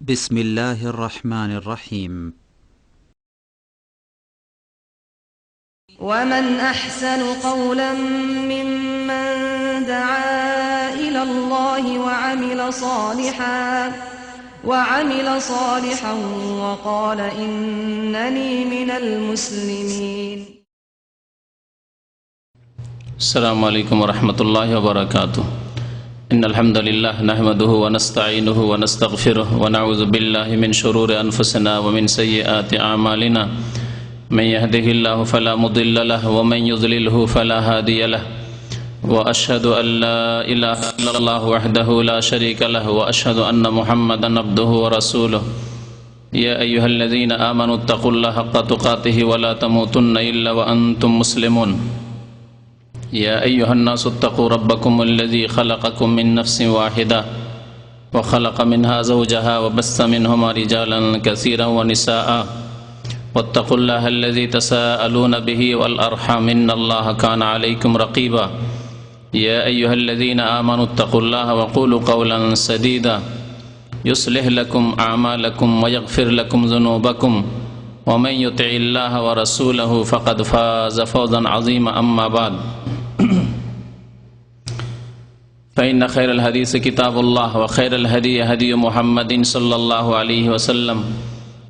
بسم الله الرحمن الرحيم. ومن أحسن قولا ممن دعا إلى الله وعمل صالحا وقال إنني من المسلمين. السلام عليكم ورحمة الله وبركاته. إن الحمد لله نحمده ونستعينه ونستغفره ونعوذ بالله من شرور أنفسنا ومن سيئات أعمالنا. من يهده الله فلا مضل له ومن يضلله فلا هادي له. وأشهد أن لا إله إلا الله وحده لا شريك له وأشهد أن محمدا عبده ورسوله. يا أيها الذين آمنوا اتقوا الله حق تقاته ولا تموتن إلا وأنتم مسلمون. يا أيها الناس اتقوا ربكم الذي خلقكم من نفس واحدة وخلق منها زوجها وبث منهما رجالا كثيرا ونساء واتقوا الله الذي تساءلون به والأرحام إن الله كان عليكم رقيبا. يا أيها الذين آمنوا اتقوا الله وقولوا قولا سديدا يصلح لكم أعمالكم ويغفر لكم ذنوبكم ومن يطع الله ورسوله فقد فاز فوزا عظيما. أما بعد فإن خير الحديث كتاب الله وخير الهدي هدي محمد صلى الله عليه وسلم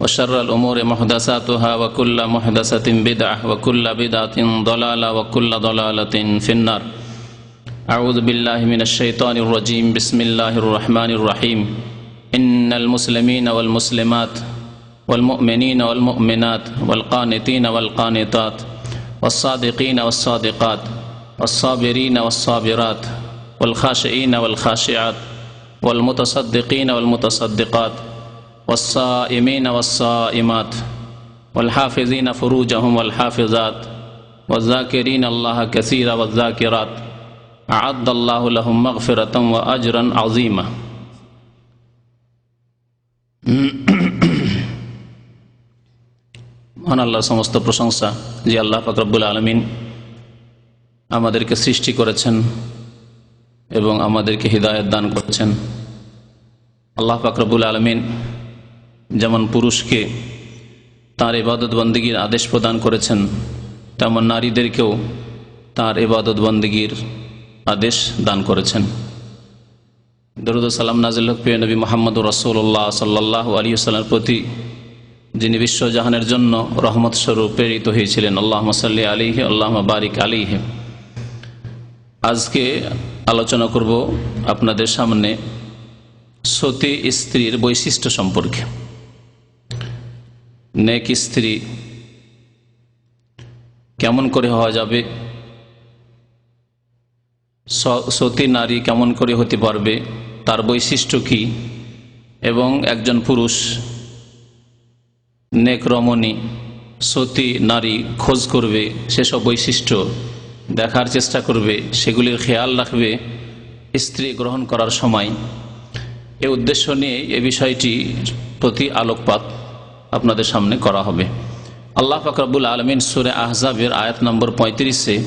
وشر الأمور محدثاتها وكل محدثة بدعة وكل بدعة ضلالة وكل ضلالة في النار. أعوذ بالله من الشيطان الرجيم. بسم الله الرحمن الرحيم. إن المسلمين والمسلمات والمؤمنين والمؤمنات والقانتين والقانتات والصادقين والصادقات والصابرين والصابرات والخاشعين والخاشعات والمتصدقين والمتصدقات والصائمين والصائمات والحافظين فروجهم والحافظات والذاكرين الله كثيرا والذاكرات أعد الله لهم مغفرة وأجرا عظيما. মহান আল্লাহর সমস্ত প্রশংসা যে আল্লাহ পাক রব্বুল আলামিন আমাদেরকে সৃষ্টি করেছেন এবং আমাদেরকে হিদায়াত দান করেছেন। আল্লাহ পাক রব্বুল আলামিন যেমন পুরুষকে তার ইবাদত বন্দেগীর আদেশ প্রদান করেছেন, তেমন নারীদেরকেও তার ইবাদত বন্দেগীর আদেশ দান করেছেন। দরুদ ও সালাম নাজিল হোক প্রিয় নবী মুহাম্মদুর রাসূলুল্লাহ সাল্লাল্লাহু আলাইহি ওয়াসাল্লামের প্রতি, যিনি বিশ্বজাহানের জন্য রহমত স্বরূপ প্রেরিত হয়েছিলেন। আল্লাহুম্মা সাল্লি আলাইহি আল্লাহুম্মা বারিক আলাইহি। আজকে আলোচনা করব আপনাদের সামনে সতী স্ত্রীর বৈশিষ্ট্য সম্পর্কে। নেক স্ত্রী কেমন করে হওয়া যাবে, সতী নারী কেমন করে হতে পারবে, তার বৈশিষ্ট্য কি, এবং একজন পুরুষ নেক রমণী সতী নারী খোঁজ করবে, সেসব বৈশিষ্ট্য দেখার চেষ্টা করবে, সেগুলির খেয়াল রাখবে স্ত্রী গ্রহণ করার সময়। এই উদ্দেশ্য নিয়ে এই বিষয়টি প্রতি আলোকপাত আপনাদের সামনে করা হবে। আল্লাহ পাক রব্বুল আলামিন সূরা আহজাবের আয়াত নম্বর 35-এ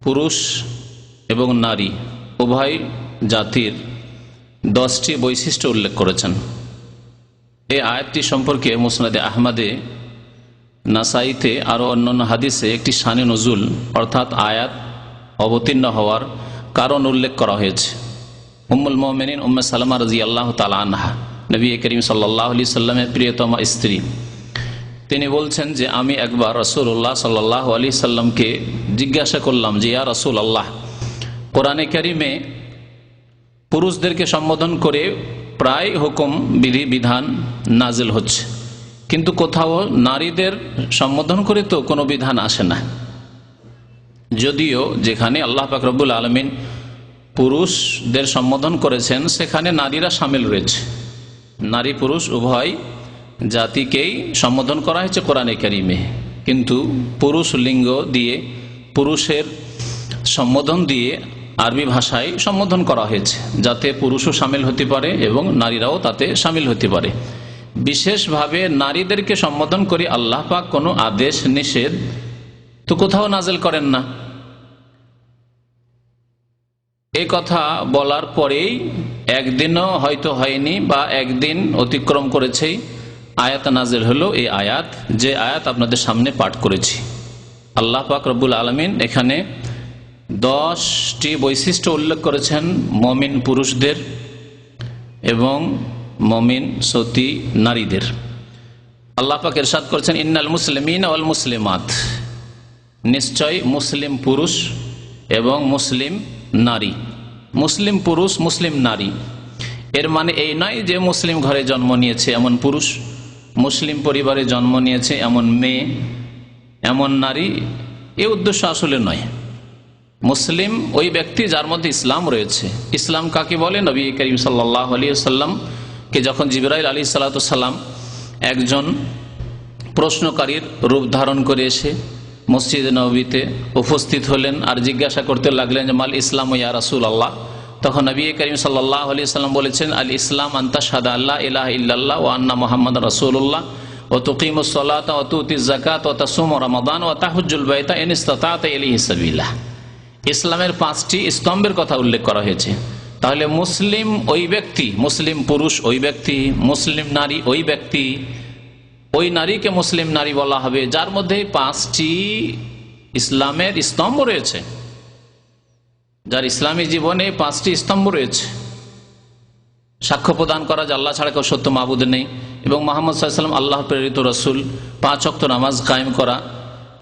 পুরুষ এবং নারী উভয় জাতির 10টি বৈশিষ্ট্য উল্লেখ করেছেন। এই আয়াতটি সম্পর্কে মুসনাদে আহমদে, নাসাইতে আরও অন্যান্য হাদিসে একটি শানে নজুল অর্থাৎ আয়াত অবতীর্ণ হওয়ার কারণ উল্লেখ করা হয়েছে। উম্মুল মুমিনিন উম্মে সালামা রাদিয়াল্লাহু তাআলা আনহা, নবী করিম সাল্লাল্লাহু আলাইহি সাল্লামের প্রিয়তমা স্ত্রী, তিনি বলছেন যে আমি একবার রাসূলুল্লাহ সাল্লাল্লাহু আলাইহি সাল্লামকে জিজ্ঞাসা করলাম যে ইয়া রাসূলুল্লাহ, কোরআনে কারিমে পুরুষদেরকে সম্বোধন করে প্রায় হুকুম বিধি বিধান নাজিল হচ্ছে, কিন্তু কোথাও নারীদের সম্বোধন করে তো কোনো বিধান আসে না। যদিও যেখানে আল্লাহ পাক রব্বুল আলামিন পুরুষদের সম্বোধন করেছেন সেখানে নারীরা শামিল রয়েছে, নারী পুরুষ উভয় জাতিকেই সম্বোধন করা হয়েছে কোরআনে কারিমে, কিন্তু পুরুষ লিঙ্গ দিয়ে, পুরুষের সম্বোধন দিয়ে আরবি ভাষায় সম্বোধন করা হয়েছে, যাতে পুরুষও শামিল হতে পারে এবং নারীরাও তাতে শামিল হতে পারে। বিশেষভাবে নারীদেরকে সম্বোধন করে আল্লাহ পাক কোনো আদেশ নিষেধ তো কোথাও নাজিল করেন না। এই কথা বলার পরেই একদিনও হয়তো হয়নি বা একদিন অতিক্রম করেছেই আয়াত নাজিল হলো, এই আয়াত যে আয়াত আপনাদের সামনে পাঠ করেছি। আল্লাহ পাক রব্বুল আলামিন এখানে 10টি বৈশিষ্ট্য উল্লেখ করেছেন মমিন পুরুষদের এবং মমিন সতী নারীদের। আল্লাহ পাক ইরশাদ করেছেন, ইন্নাল মুসলিমিন ওয়াল মুসলিমাত, নিশ্চয় মুসলিম পুরুষ এবং মুসলিম নারী। মুসলিম পুরুষ, মুসলিম নারী, এর মানে এই নয় যে মুসলিম ঘরে জন্ম নিয়েছে এমন পুরুষ, মুসলিম পরিবারে জন্ম নিয়েছে এমন মেয়ে, এমন নারী, এ উদ্দেশ্য আসলে নয়। মুসলিম ওই ব্যক্তি যার মধ্যে ইসলাম রয়েছে। ইসলাম কাকে বলে? নবী করিম সাল্লাল্লাহু আলাইহি ওয়াসাল্লামকে যখন জিবরাইল আলাইহিস সালাম একজন প্রশ্নকারীর রূপ ধারণ করে এসে মসজিদে নববীতে উপস্থিত হলেন আর জিজ্ঞাসা করতে লাগলেন যে মাল ইসলাম ইয়া রাসূলুল্লাহ, তখন নবী করিম সাল্লাল্লাহু আলাইহি ওয়াসাল্লাম বলেছেন, আল ইসলাম আন তাশহাদা আল্লা ইলাহা ইল্লাল্লাহ ওয়া আন্না মুহাম্মাদার রাসূলুল্লাহ ওয়া তুকিমুস সালাতা ওয়া তুতিজ যাকাতা ওয়া তাসুমু রমাদান ওয়া তাহুজ্জুল বাইতা ইন ইসতাতা'তা ইলাইহি সাবিলা। ইসলামের 5টি স্তম্ভের কথা উল্লেখ করা হয়েছে। তাহলে মুসলিম ওই ব্যক্তি, মুসলিম পুরুষ ওই ব্যক্তি, মুসলিম নারী ওই ব্যক্তি, ওই নারীকে মুসলিম নারী বলা হবে যার মধ্যে 5টি ইসলামের স্তম্ভ রয়েছে, যার ইসলামী জীবনে 5টি স্তম্ভ রয়েছে। সাক্ষ্য প্রদান করা যে আল্লাহ ছাড়া কেউ সত্য মাবুদ নেই এবং মুহাম্মদ সাল্লাল্লাহু আলাইহি ওয়াসাল্লাম আল্লাহ প্রেরিত রাসূল, 5 ওয়াক্ত নামাজ কায়েম করা,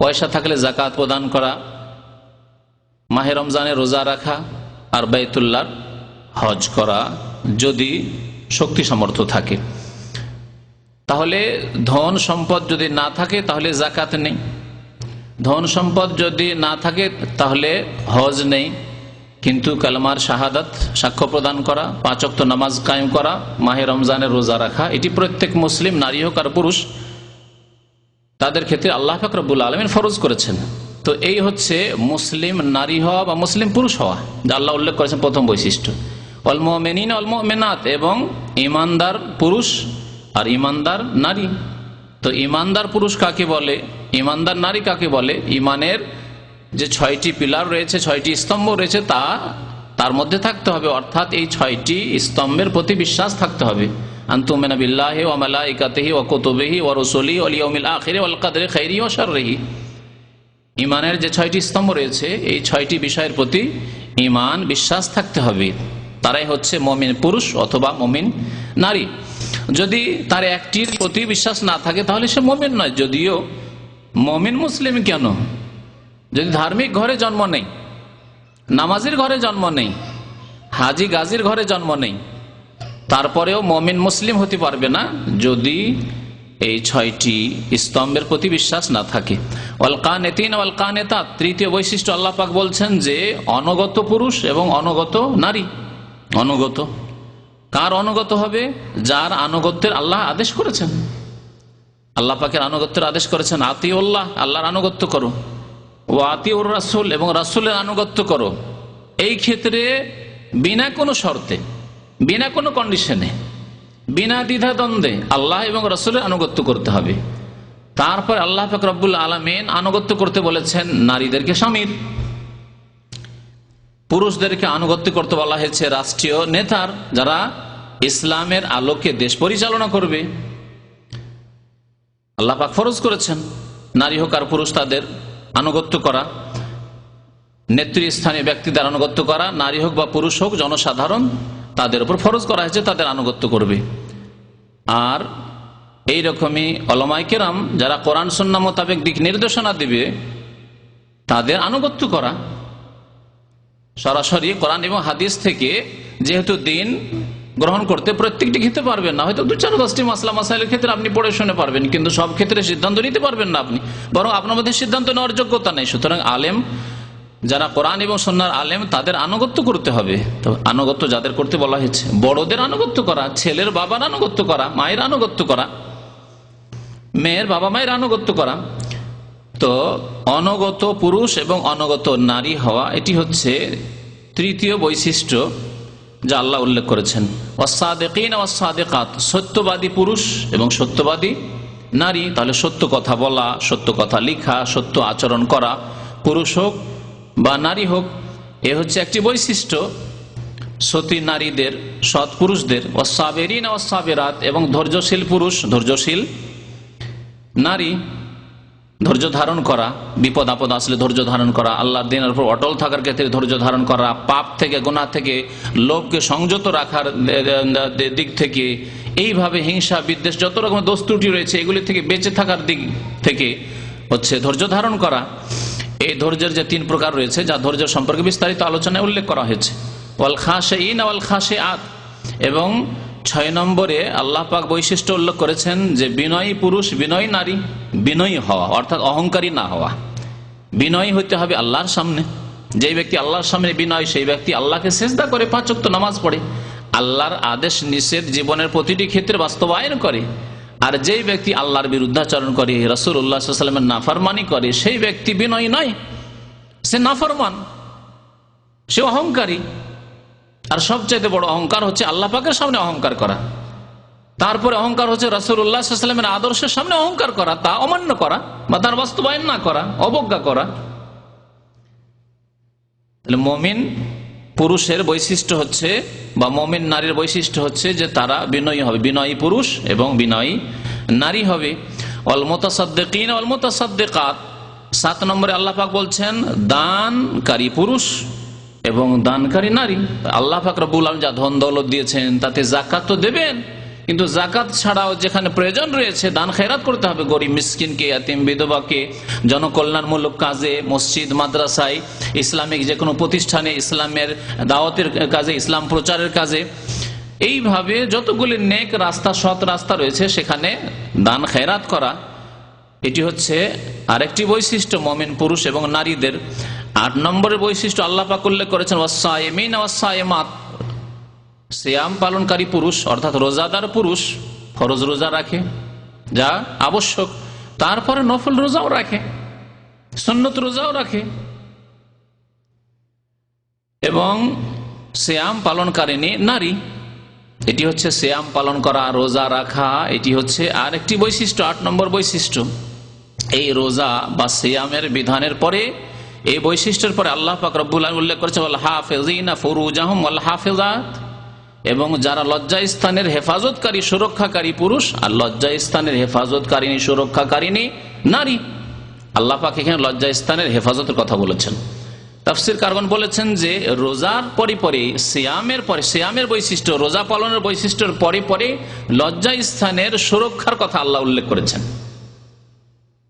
পয়সা থাকলে যাকাত প্রদান করা, মাহে রমজানে রোজা রাখা আর বাইতুল্লাহর হজ করা যদি শক্তি সামর্থ্য থাকে। তাহলে ধন সম্পদ যদি না থাকে তাহলে যাকাত নেই, ধন সম্পদ যদি না থাকে তাহলে হজ নেই, কিন্তু কালেমার শাহাদাত সাক্ষ্য প্রদান করা, 5 ওয়াক্ত নামাজ কায়েম করা, মাহে রমজানে রোজা রাখা, এটি প্রত্যেক মুসলিম নারী হোক আর পুরুষ তাদের ক্ষেত্রে আল্লাহ পাক রব্বুল আলামিন ফরজ করেছেন। তো এই হচ্ছে মুসলিম নারী হওয়া বা মুসলিম পুরুষ হওয়া, যা আল্লাহ উল্লেখ করেছেন প্রথম বৈশিষ্ট্য। ওয়াল মুমিনিনা ওয়াল মুমিনাত, এবং ঈমানদার পুরুষ আর ঈমানদার নারী। তো ঈমানদার পুরুষ কাকে বলে, ঈমানদার নারী কাকে বলে? ঈমানের যে 6টি পিলার রয়েছে, 6টি স্তম্ভ রয়েছে তার মধ্যে থাকতে হবে, অর্থাৎ এই 6টি স্তম্ভের প্রতি বিশ্বাস থাকতে হবে। আনতুমিনা বিল্লাহি ওয়া মালাইকাতিহি ওয়া কুতুবিহি ওয়া রুসুলিহি ওয়াল ইয়াউমিল আখির ওয়াল কদরি খাইরিহি ওয়া শাররিহি। ঈমানের যে 6টি স্তম্ভ রয়েছে এই 6টি বিষয়ের প্রতি ঈমান বিশ্বাস থাকতে হবে, তারাই হচ্ছে মুমিন পুরুষ অথবা মুমিন নারী। যদি তার একটির প্রতি বিশ্বাস না থাকে তাহলে সে মুমিন নয়। যদিও মুমিন মুসলিম কেন, যদি ধার্মিক ঘরে জন্ম নেই, নামাজের ঘরে জন্ম নেই, হাজি গাজীর ঘরে জন্ম নেই, তারপরেও মুমিন মুসলিম হতে পারবে না যদি এই 6টি স্তম্ভের প্রতি বিশ্বাস না থাকে। ওয়াল কানিতিন ওয়াল কানিতাত, তৃতীয় বৈশিষ্ট্য আল্লাহ পাক বলছেন যে অনুগত পুরুষ এবং অনুগত নারী। অনুগত কার অনুগত হবে? যার আনুগত্যের আল্লাহ আদেশ করেছেন, আল্লাহ পাকের আনুগত্যের আদেশ করেছেন। আতিউল্লাহ, আল্লাহর আনুগত্য করো, ও আতিউর রাসূল, এবং রাসূলের আনুগত্য করো। এই ক্ষেত্রে বিনা কোনো শর্তে, বিনা কোনো কন্ডিশনে, বিনা দ্বিধাদ্বন্দ্বে আল্লাহ এবং রাসূলের আনুগত্য করতে হবে। তারপর আল্লাহ পাক রব্বুল আলামিন আনুগত্য করতে বলেছেন নারীদেরকে স্বামীর, পুরুষদেরকে আনুগত্য করতে বলা হয়েছে রাষ্ট্রীয় নেতার, যারা ইসলামের আলোকে দেশ পরিচালনা করবে। আল্লাহ পাক ফরজ করেছেন নারী হোক আর পুরুষ তাদের আনুগত্য করা, নেতৃস্থানীয় ব্যক্তিদের আনুগত্য করা, নারী হোক বা পুরুষ হোক জনসাধারণ তাদের উপর ফরজ করা হয়েছে তাদের আনুগত্য করবে। আর এই রকমই উলামায়ে কেরাম যারা কোরআন সুন্নাহ মোতাবেক দিক নির্দেশনা দিবে তাদের আনুগত্য করা। সরাসরি কোরআন এবং হাদিস থেকে যেহেতু দিন গ্রহণ করতে প্রত্যেকটি ক্ষেত্রে পারবেন না, হয়তো 2-4-10টি মাসলা মাসাইলের ক্ষেত্রে আপনি পড়ে শুনে পারবেন, কিন্তু সব ক্ষেত্রে সিদ্ধান্ত নিতে পারবেন না আপনি, বরং আপনার মধ্যে সিদ্ধান্ত নেওয়ার যোগ্যতা নেই। সুতরাং আলেম যারা কোরআন এবং সুন্নাহর আলেম তাদের আনুগত্য করতে হবে। তো আনুগত্য যাদের করতে বলা হয়েছে, বড়দের আনুগত্য করা, ছেলের বাবার আনুগত্য করা, মায়ের আনুগত্য করা, মেয়ের বাবা মায়ের আনুগত্য করা। তো অনুগত পুরুষ এবং অনুগত নারী হওয়া, এটি হচ্ছে তৃতীয় বৈশিষ্ট্য যা আল্লাহ উল্লেখ করেছেন। ওয়াস-সাদিকিন ওয়াস-সাদিকাত, সত্যবাদী পুরুষ এবং সত্যবাদী নারী। তাহলে সত্য কথা বলা, সত্য কথা লেখা, সত্য আচরণ করা, পুরুষ হোক বা নারী হোক, এ হচ্ছে একটি বৈশিষ্ট্য সতী নারীদের, সৎ পুরুষদের, ওয়াসসাবিরিন ওয়াসসাবিরাত, এবং ধৈর্যশীল পুরুষ, ধৈর্যশীল নারী, ধৈর্য ধারণ করা, বিপদ আপদ আসলে ধৈর্য ধারণ করা, আল্লাহর দ্বীনের উপর অটল থাকার ক্ষেত্রে ধৈর্য ধারণ করা, পাপ থেকে, গুনাহ থেকে, লোভকে সংযত রাখার দিক থেকে, এইভাবে হিংসা বিদ্বেষ যত রকমের দোষ ত্রুটি রয়েছে এগুলি থেকে বেঁচে থাকার দিক থেকে হচ্ছে ধৈর্য ধারণ করা। এই ধৈর্যের যে 3 প্রকার রয়েছে, যা ধৈর্য সম্পর্কে বিস্তারিত আলোচনায় উল্লেখ করা হয়েছে, ওয়াল খাশিঈন ওয়াল খাশিআত, এবং 6 নম্বরে আল্লাহ পাক বৈশিষ্ট্য উল্লেখ করেছেন যে বিনয়ী পুরুষ, বিনয়ী নারী, বিনয়ী হওয়া অর্থাৎ অহংকারী না হওয়া। বিনয়ী হইতে হবে আল্লাহর সামনে। যে ব্যক্তি আল্লাহর সামনে বিনয়, সেই ব্যক্তি আল্লাহকে সিজদা করে, 5 ওয়াক্ত নামাজ পড়ে, আল্লাহর আদেশ নিষেধ জীবনের প্রতিটি ক্ষেত্রে বাস্তবায়ন করে। আর যেই ব্যক্তি আল্লাহর বিরুদ্ধাচরণ করে, রাসূলুল্লাহ সাল্লাল্লাহু আলাইহি ওয়াসাল্লামের নাফরমানি করে, সেই ব্যক্তি বিনয়ী নয়, সে নাফরমান, সে অহংকারী। আর সবচাইতে বড় অহংকার হচ্ছে আল্লাহ পাকের সামনে অহংকার করা। তারপরে অহংকার হচ্ছে রাসূলুল্লাহ সাল্লাল্লাহু আলাইহি ওয়াসাল্লামের আদর্শের সামনে অহংকার করা, তা অমান্য করা বা তার বাস্তবায়ন না করা, অবজ্ঞা করা। তাহলে মুমিন পুরুষের বৈশিষ্ট্য হচ্ছে, বা মুমিন নারীর বৈশিষ্ট্য হচ্ছে যে তারা বিনয়ী হবে, বিনয়ী পুরুষ এবং বিনয়ী নারী হবে। ওয়াল মুতাসাদ্দিকিন ওয়াল মুতাসাদ্দিকাত, 7 নম্বরে আল্লাহ পাক বলছেন দানকারী পুরুষ এবং দানকারী নারী। আল্লাহ পাক রব্বুল আলামিন যা ধন দৌলত দিয়েছেন তাতে যাকাত তো দেবেন, কিন্তু যাকাত ছাড়াও যেখানে প্রয়োজন রয়েছে দান খেরাত করতে হবে। গরিব মিসকিনকে, ইয়াতিম বিধবাকে, জনকল্যাণমূলক কাজে, মসজিদ মাদ্রাসায়, ইসলামিক যে কোনো প্রতিষ্ঠানে, ইসলামের দাওয়াতের কাজে, ইসলাম প্রচারের কাজে, এইভাবে যতগুলি নেক রাস্তা, সৎ রাস্তা রয়েছে সেখানে দান খেরাত করা। এটি হচ্ছে আরেকটি বৈশিষ্ট্য মুমিন পুরুষ এবং নারীদের। 8 নম্বরের বৈশিষ্ট্য আল্লাহ পাক উল্লেখ করেছেন ওয়াসসাইমিন ওয়াসসাইমাত, সিয়াম পালনকারী পুরুষ অর্থাৎ রোজাদার পুরুষ, ফরজ রোজা রাখে যা আবশ্যক, তারপরে নফল রোজাও রাখে, সুন্নত রোজাও রাখে, এবং সিয়াম পালনকারিনী নারী। এটি হচ্ছে সিয়াম পালন করা, রোজা রাখা, এটি হচ্ছে আর একটি বৈশিষ্ট্য, 8 নম্বর বৈশিষ্ট্য। এই রোজা বা সিয়ামের বিধানের পরে, এই বৈশিষ্ট্যের পরে আল্লাহ পাক রব্বুল আলামিন উল্লেখ করেছে ওয়াল হাফিজিনা ফুরুজাহুম ওয়াল হাফিজাত, এবং যারা লজ্জাস্থানের হেফাজতকারী, সুরক্ষাকারী পুরুষ আর লজ্জাস্থানের হেফাজতকারিনী, সুরক্ষাকারিনী নারী। আল্লাহ পাক এখানে লজ্জাস্থানের হেফাজতের কথা বলেছেন। তাফসীর কারগণ বলেছেন যে রোজার পরে পরে, সিয়ামের পরে, সিয়ামের বৈশিষ্ট্য, রোজা পালনের বৈশিষ্ট্যের পরে পরে লজ্জাস্থানের সুরক্ষার কথা আল্লাহ উল্লেখ করেছেন।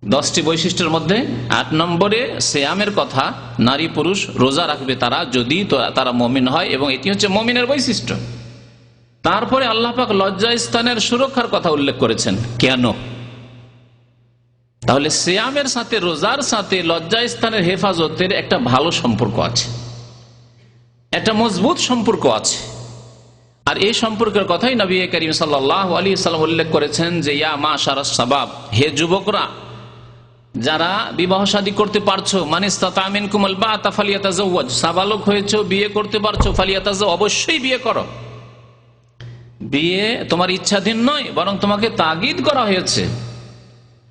10টি বৈশিষ্ট্যের মধ্যে 8 নম্বরে সিয়ামের কথা, নারী পুরুষ রোজা রাখবে তারা, যদি তারা মুমিন হয়, এবং এটি হচ্ছে মুমিনের বৈশিষ্ট্য। তারপরে আল্লাহ পাক লজ্জাস্থানের সুরক্ষার কথা উল্লেখ করেছেন। কেন? তাহলে সিয়ামের সাথে, রোজার সাথে লজ্জাস্থানের হেফাজতের একটা ভালো সম্পর্ক আছে, একটা মজবুত সম্পর্ক আছে। আর এই সম্পর্কের কথাই নবী করিম সাল্লাল্লাহু আলাইহি ওয়াসাল্লাম উল্লেখ করেছেন যে ইয়া মাশারাস শাবাব, হে যুবকরা, যারা বিবাহ শাদী করতে পারছো, মান ইসতাতা মিনকুমুল বাআতা ফালিয়াতাজাওয়াজ, সাবালক হয়েছো, বিয়ে করতে পারছো, ফালিয়াতাজাও, অবশ্যই বিয়ে করো। বিয়ে তোমার ইচ্ছাধীন নয়, বরং তোমাকে তাগিদ করা হয়েছে,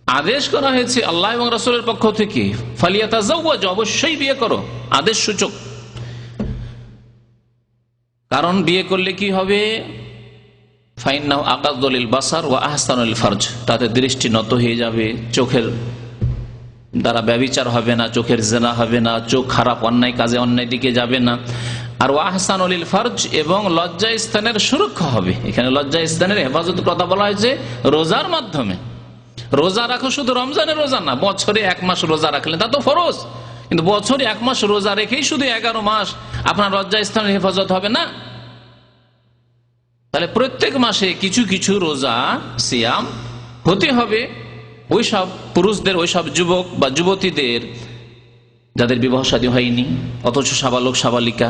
আদেশ করা হয়েছে আল্লাহ এবং রাসূলের পক্ষ থেকে। ফালিয়াতাজাওয়াজ, অবশ্যই বিয়ে করো, আদেশ সূচক। কারণ বিয়ে করলে কি হবে? ফাইন্নাহু আকাদ্দু লিল বাসার ওয়া আহসানু লিল ফারজ, তাতে দৃষ্টি নত হয়ে যাবে, চোখের দ্বারা ব্যভিচার হবে না, চোখের জিনা হবে না, চোখ খারাপ অন্যায় কাজে, অন্যায় দিকে যাবে না। আর ওয়া আহসানু লিল ফারজ, এবং লজ্জাস্থানের সুরক্ষা হবে। এখানে লজ্জাস্থানের হেফাজতের কথা বলা হয়েছে রোজার মাধ্যমে। রোজা রাখো, শুধু রমজানের রোজা না, বছরে 1 মাস রোজা রাখলেন তা তো ফরজ, কিন্তু বছরে 1 মাস রোজা রেখেই শুধু 11 মাস আপনার লজ্জাস্থানের হেফাজত হবে না। তাহলে প্রত্যেক মাসে কিছু কিছু রোজা, সিয়াম হতে হবে ওই সব পুরুষদের, ওই সব যুবক বা যুবতীদের যাদের বিবাহ শাদী হয়নি, অথচ সাবালক সাবালিকা,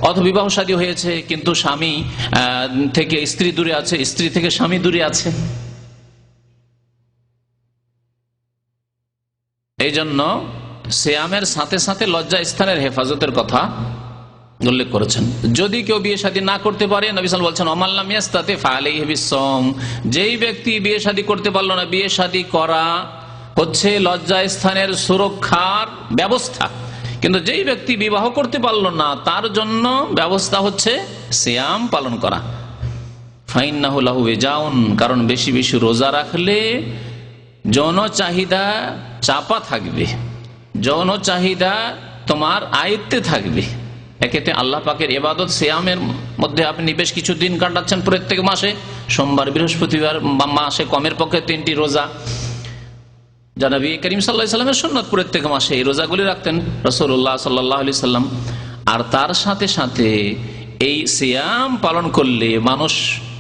অথবা বিবাহ শাদী হয়েছে কিন্তু স্বামী থেকে স্ত্রী দূরে আছে, স্ত্রী থেকে স্বামী দূরে আছে। এই জন্য সিয়ামের সাথে সাথে লজ্জাস্থানের হেফাজতের কথা উল্লেখ করেছেন। যদি কেউ বিয়ে শাদী না করতে পারে, নবী সাল্লাল্লাহু আলাইহি ওয়াসাল্লাম বলছেন ওমান লাম ইয়াস্তাতি ফাআলাইহি বিসসাওম, যেই ব্যক্তি বিয়ে শাদী করতে পারলো না, বিয়ে শাদী করা হচ্ছে লজ্জাস্থানের সুরক্ষার ব্যবস্থা, কিন্তু যেই ব্যক্তি বিবাহ করতে পারলো না তার জন্য ব্যবস্থা হচ্ছে সিয়াম পালন করা। ফাইন্নাহু লাহু ওয়াজাউন, কারণ বেশি বেশি রোজা রাখলে যৌন চাহিদা চাপা থাকবে, যৌন চাহিদা তোমার আয়ত্তে থাকবে। এক্ষেত্রে আল্লাহ পাকের ইবাদত সিয়ামের মধ্যে আপনি বেশ কিছু দিন কাটাচ্ছেন প্রত্যেক মাসে, সোমবার বৃহস্পতিবার, মাসে কমের পক্ষে 3টি রোজা, যা নবী করিম সাল্লাল্লাহু আলাইহি ওয়াসাল্লামের সুন্নাত, প্রত্যেক মাসে এই রোজাগুলি রাখতেন রাসূলুল্লাহ সাল্লাল্লাহু আলাইহি সাল্লাম। আর তার সাথে সাথে এই সিয়াম পালন করলে মানুষ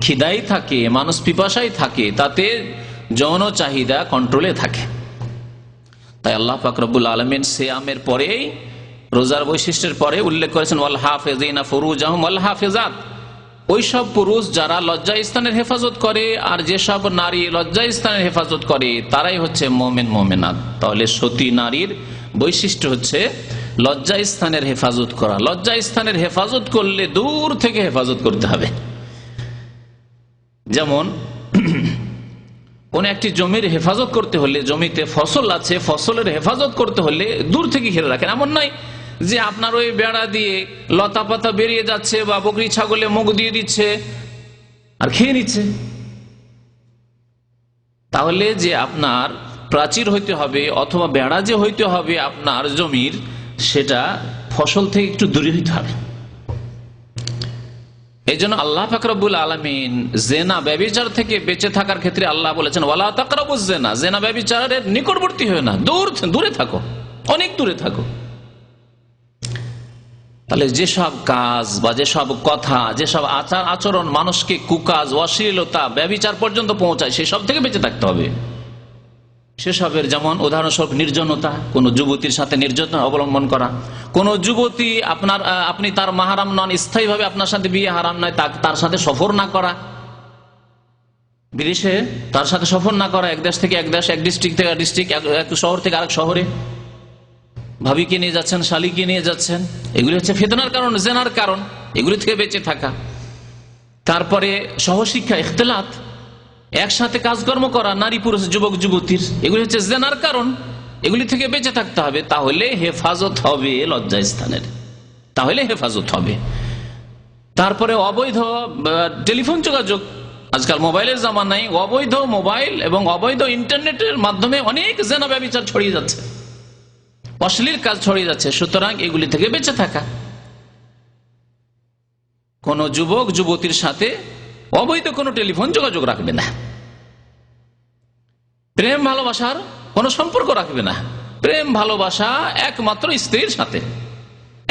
খিদাই থাকে, মানুষ পিপাসায় থাকে, তাতে যৌন চাহিদা কন্ট্রোলে থাকে। তাই আল্লাহ পাক রব্বুল আলামিন সিয়ামের পরেই, রোজার বৈশিষ্ট্যের পরে উল্লেখ করেছেন ওয়াল হাফিজিনা ফুরুজাহুম ওয়াল হাফিজাত, ওই সব পুরুষ যারা লজ্জাস্থানের হেফাজত করে আর যেসব নারী লজ্জাস্থানের হেফাজত করে তারাই হচ্ছে মুমিন মুমিনাত। তাহলে সতী নারীর বৈশিষ্ট্য হচ্ছে লজ্জাস্থানের হেফাজত করা। লজ্জাস্থানের হেফাজত করলে দূর থেকে হেফাজত করতে হবে। যেমন কোন একটি জমির হেফাজত করতে হলে, জমিতে ফসল আছে, ফসলের হেফাজত করতে হলে দূর থেকে ঘিরে রাখেন। এমন নয় যে আপনার ওই বেড়া দিয়ে লতা পাতা বেরিয়ে যাচ্ছে বা বকরি ছাগলে মুখ দিয়ে দিচ্ছে আর খেয়ে নিচ্ছে। তাহলে যে আপনার প্রাচীর হইতে হবে অথবা বেড়া যে হইতে হবে আপনার জমির, সেটা ফসল থেকে একটু দূরে হইতে হবে। এই জন্য আল্লাহ পাক রব্বুল আলামিন জেনা ব্যভিচার থেকে বেঁচে থাকার ক্ষেত্রে আল্লাহ বলেছেন ওয়ালা তাকরাবুজ জেনা, জেনা ব্যভিচারের নিকটবর্তী হয়ে না, দূরে থাকো, অনেক দূরে থাকো। তাহলে যেসব কাজ বা যেসব কথা, যেসব আচার আচরণ মানুষকে কুকাজ, অশ্লীলতা, ব্যভিচার পর্যন্ত পৌঁছায়, সেসব থেকে বেঁচে থাকতে হবে। সেসবের যেমন উদাহরণস্বরূপ নির্জনতা, কোন যুবতীর সাথে নির্জনতা অবলম্বন করা। কোন যুবতী আপনি তার মাহারাম নন, স্থায়ীভাবে আপনার সাথে বিয়ে হারাম নয়, তার সাথে সফর না করা, বিদেশে তার সাথে সফর না করা, এক দেশ থেকে এক দেশ, এক ডিস্ট্রিক্ট থেকে ডিস্ট্রিক্ট, এক শহর থেকে আরেক শহরে ভাবিকে নিয়ে যাচ্ছেন, শালিকে নিয়ে যাচ্ছেন, এগুলি হচ্ছে ফিতনার কারণ, জেনার কারণ, এগুলি থেকে বেঁচে থাকা। তারপরে সহশিক্ষা, ইখতিলাত, একসাথে কাজকর্ম করা নারী পুরুষ, যুবক যুবতীর, এগুলি হচ্ছে জেনার কারণ, এগুলি থেকে বেঁচে থাকতে হবে। তাহলে হেফাজত হবে লজ্জাস্থানের, তাহলে হেফাজত হবে। তারপরে অবৈধ টেলিফোন যোগাযোগ, আজকাল মোবাইলের জামানায় অবৈধ মোবাইল এবং অবৈধ ইন্টারনেটের মাধ্যমে অনেক জেনা ব্যভিচার ছড়িয়ে যাচ্ছে, অশ্লীল কাজ ছড়িয়ে যাচ্ছে। সুতরাং এগুলি থেকে বেঁচে থাকা। কোন যুবক যুবতীর সাথে অবৈধ কোনো টেলিফোন যোগাযোগ রাখবে না, প্রেম ভালোবাসার কোন সম্পর্ক রাখবে না। প্রেম ভালোবাসা একমাত্র স্ত্রীর সাথে,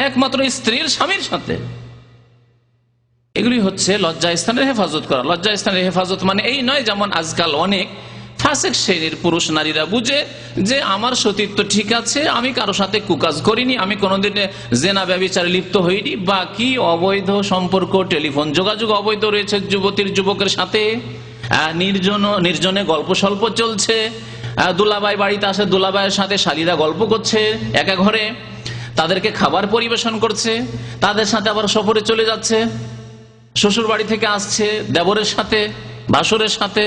একমাত্র স্ত্রীর স্বামীর সাথে। এগুলি হচ্ছে লজ্জাস্থানের হেফাজত করা। লজ্জাস্থানের হেফাজত মানে এই নয় যেমন আজকাল অনেক ফাসেক শ্রেণীর পুরুষ নারীরা বুঝে যে আমার সতীত্ব ঠিক আছে, আমি কারো সাথে কুকাজ করিনি, আমি কোনোদিন জেনা ব্যভিচারে লিপ্ত হইনি, বাকি অবৈধ সম্পর্ক, টেলিফোন যোগাযোগ অবৈধ রয়েছে যুবতীর যুবকের সাথে, নির্জনে গল্প স্বল্প চলছে, দুলাভাই বাড়িতে আসে, দুলাভাইয়ের সাথে শালীরা গল্প করছে একা ঘরে, তাদেরকে খাবার পরিবেশন করছে, তাদের সাথে আবার সফরে চলে যাচ্ছে, শ্বশুর বাড়ি থেকে আসছে দেবরের সাথে, ভাসুরের সাথে,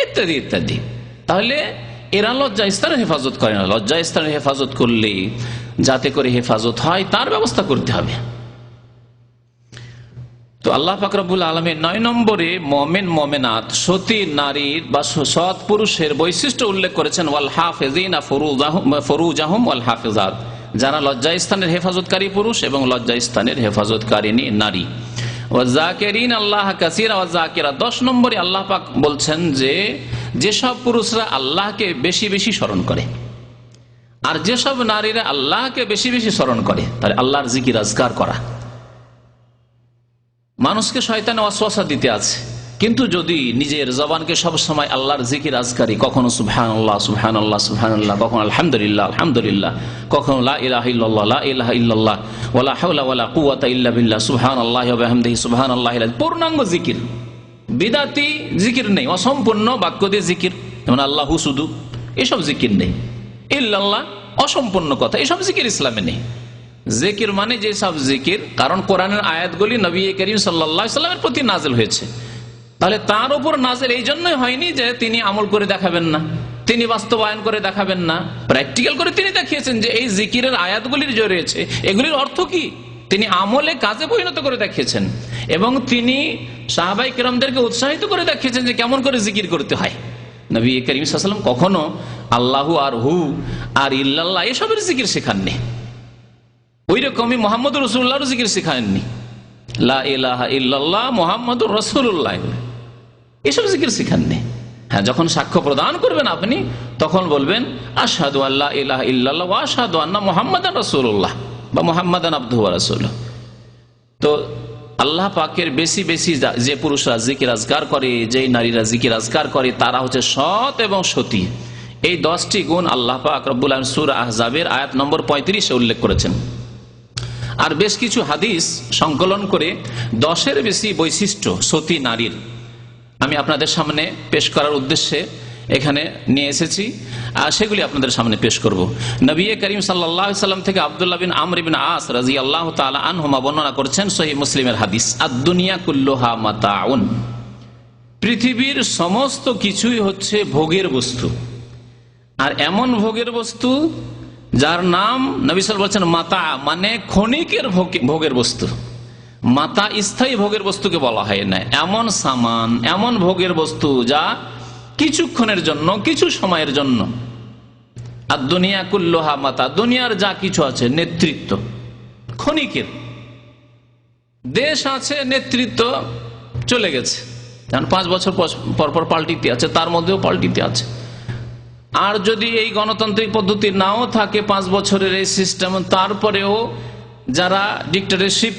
ইত্যাদি ইত্যাদি। তাহলে এরা লজ্জাস্থানের হেফাজত করে না। লজ্জাস্থানের হেফাজত করলে যাতে করে হেফাজত হয় তার ব্যবস্থা করতে হবে। তো আল্লাহ পাক রব্বুল আলামিন 9 নম্বরে মুমিন মুমিনাত, সতী নারীর বা সৎ পুরুষের বৈশিষ্ট্য উল্লেখ করেছেন ওয়াল হাফিজিনা ফুরুজাহুম ওয়াল হাফিজাত, যারা লজ্জাস্থানের হেফাজতকারী পুরুষ এবং লজ্জাস্থানের হেফাজতকারিনী নারী। ওয়াজাকিরিন আল্লাহ কাসীরা ওয়াজাকিরা, 10 নম্বরে আল্লাহ পাক বলছেন যে যেসব পুরুষরা আল্লাহকে বেশি বেশি স্মরণ করে আর যেসব নারীরা আল্লাহকে বেশি বেশি স্মরণ করে, তাহলে আল্লাহর জিকির আজকার করা। মানুষকে শয়তান ওয়াসওয়াসা দিতে আছে, কিন্তু যদি নিজের জবানকে সব সময় আল্লাহর জিকির আজকারি, কখনো সুবহানাল্লাহ সুবহানাল্লাহ সুবহানাল্লাহ, কখনো আলহামদুলিল্লাহ আলহামদুলিল্লাহ, কখনো লা ইলাহা ইল্লাল্লাহ লা ইলাহা ইল্লাল্লাহ ওয়ালা হাওলা ওয়ালা কুওয়াতা ইল্লা বিল্লাহ সুবহানাল্লাহি ওয়া বিহামদিহি সুবহানাল্লাহিল আযীম, পূর্ণাঙ্গ জিকির, বিদাতি জিকির নেই, অসম্পূর্ণ বাক্য দিয়ে জিকির, যেমন আল্লাহু শুধু, এসব জিকির নেই। ইল্লাল্লাহ অসম্পূর্ণ কথা, এসব জিকির ইসলামে নেই। জিকির মানে যে সব জিকির, কারণ কোরআনের আয়াতগুলি নবী করিম সাল্লাল্লাহু আলাইহি ওয়াসাল্লামের প্রতি নাযিল হয়েছে, তাহলে তার উপর নাযিল এই জন্যই হয়নি যে তিনি আমল করে দেখাবেন না, তিনি বাস্তবায়ন করে দেখাবেন না, প্র্যাকটিক্যাল করে তিনি দেখিয়েছেন যে এই জিকিরের আয়াতগুলির যে রয়েছে এগুলির অর্থ কি, তিনি আমলে কাজে পরিণত করে দেখিয়েছেন এবং তিনি সাহাবায়ে কেরামদেরকে উৎসাহিত করে দেখিয়েছেন যে কেমন করে জিকির করতে হয়। নবী করিম সাল্লাল্লাহু আলাইহি ওয়াসাল্লাম কখনো আল্লাহু আর হু আর ইল্লাল্লাহ এসবের জিকির শেখাননি, ওই রকমই মুহাম্মদুর রাসূলুল্লাহর জিকির শেখাননি, লা ইলাহা ইল্লাল্লাহ মুহাম্মাদুর রাসূলুল্লাহ এসব জিকির শেখাননি। হ্যাঁ, যখন সাক্ষ্য প্রদান করবেন আপনি তখন বলবেন আশহাদু আল্লা ইলাহা ইল্লাল্লাহ ওয়া আশহাদু আন্না মুহাম্মাদান রাসূলুল্লাহ বা মুহাম্মাদান আবদুহু ওয়া রাসূলুহু। তো আল্লাহ পাকের বেশি বেশি যে পুরুষরা জিকির আজকার করে, যেই নারীরা জিকির আজকার করে তারা হচ্ছে সৎ এবং সতী। এই 10টি গুণ আল্লাহ পাক রব্বুল আলামিন সূরা আহজাবের আয়াত নম্বর 35-এ উল্লেখ করেছেন। আর বেশ কিছু হাদিস সংকলন করে 10-এর বেশি বৈশিষ্ট্য সতী নারীর আমি আপনাদের সামনে পেশ করার উদ্দেশ্যে এখানে নিয়ে এসেছি, আর সেগুলি আপনাদের সামনে পেশ করব। নবী করিম সাল্লাল্লাহু আলাইহি সাল্লাম থেকে আব্দুল্লাহ বিন আমর ইবনে আস রাদিয়াল্লাহু তাআলা আনহুমা বর্ণনা করেছেন সহিহ মুসলিমের হাদিস, আদ-দুনিয়া কুল্লুহা মাতাউন, পৃথিবীর সমস্ত কিছুই হচ্ছে ভোগের বস্তু, আর এমন ভোগের বস্তু যার নাম নবী সাল্লাল্লাহু আলাইহি বলছেন মাতা, মানে ক্ষণিকের ভোগের বস্তু। মাতা স্থায়ী ভোগের বস্তুকে বলা হয় না, এমন সামান, এমন ভোগের বস্তু যা কিছুক্ষণের জন্য, কিছু সময়ের জন্য। আর দুনিয়া কুল্লুহা মাতা, দুনিয়ার যা কিছু আছে নেতৃত্ব ক্ষণিকের, দেশ আছে নেতৃত্ব চলে গেছে, যেমন 5 বছর পর পর পাল্টিতে আছে, তার মধ্যেও পাল্টিতে আছে। আর যদি এই গণতান্ত্রিক পদ্ধতি নাও থাকে 5 বছরের এই সিস্টেম, তারপরেও যারা ডিক্টেটরশিপ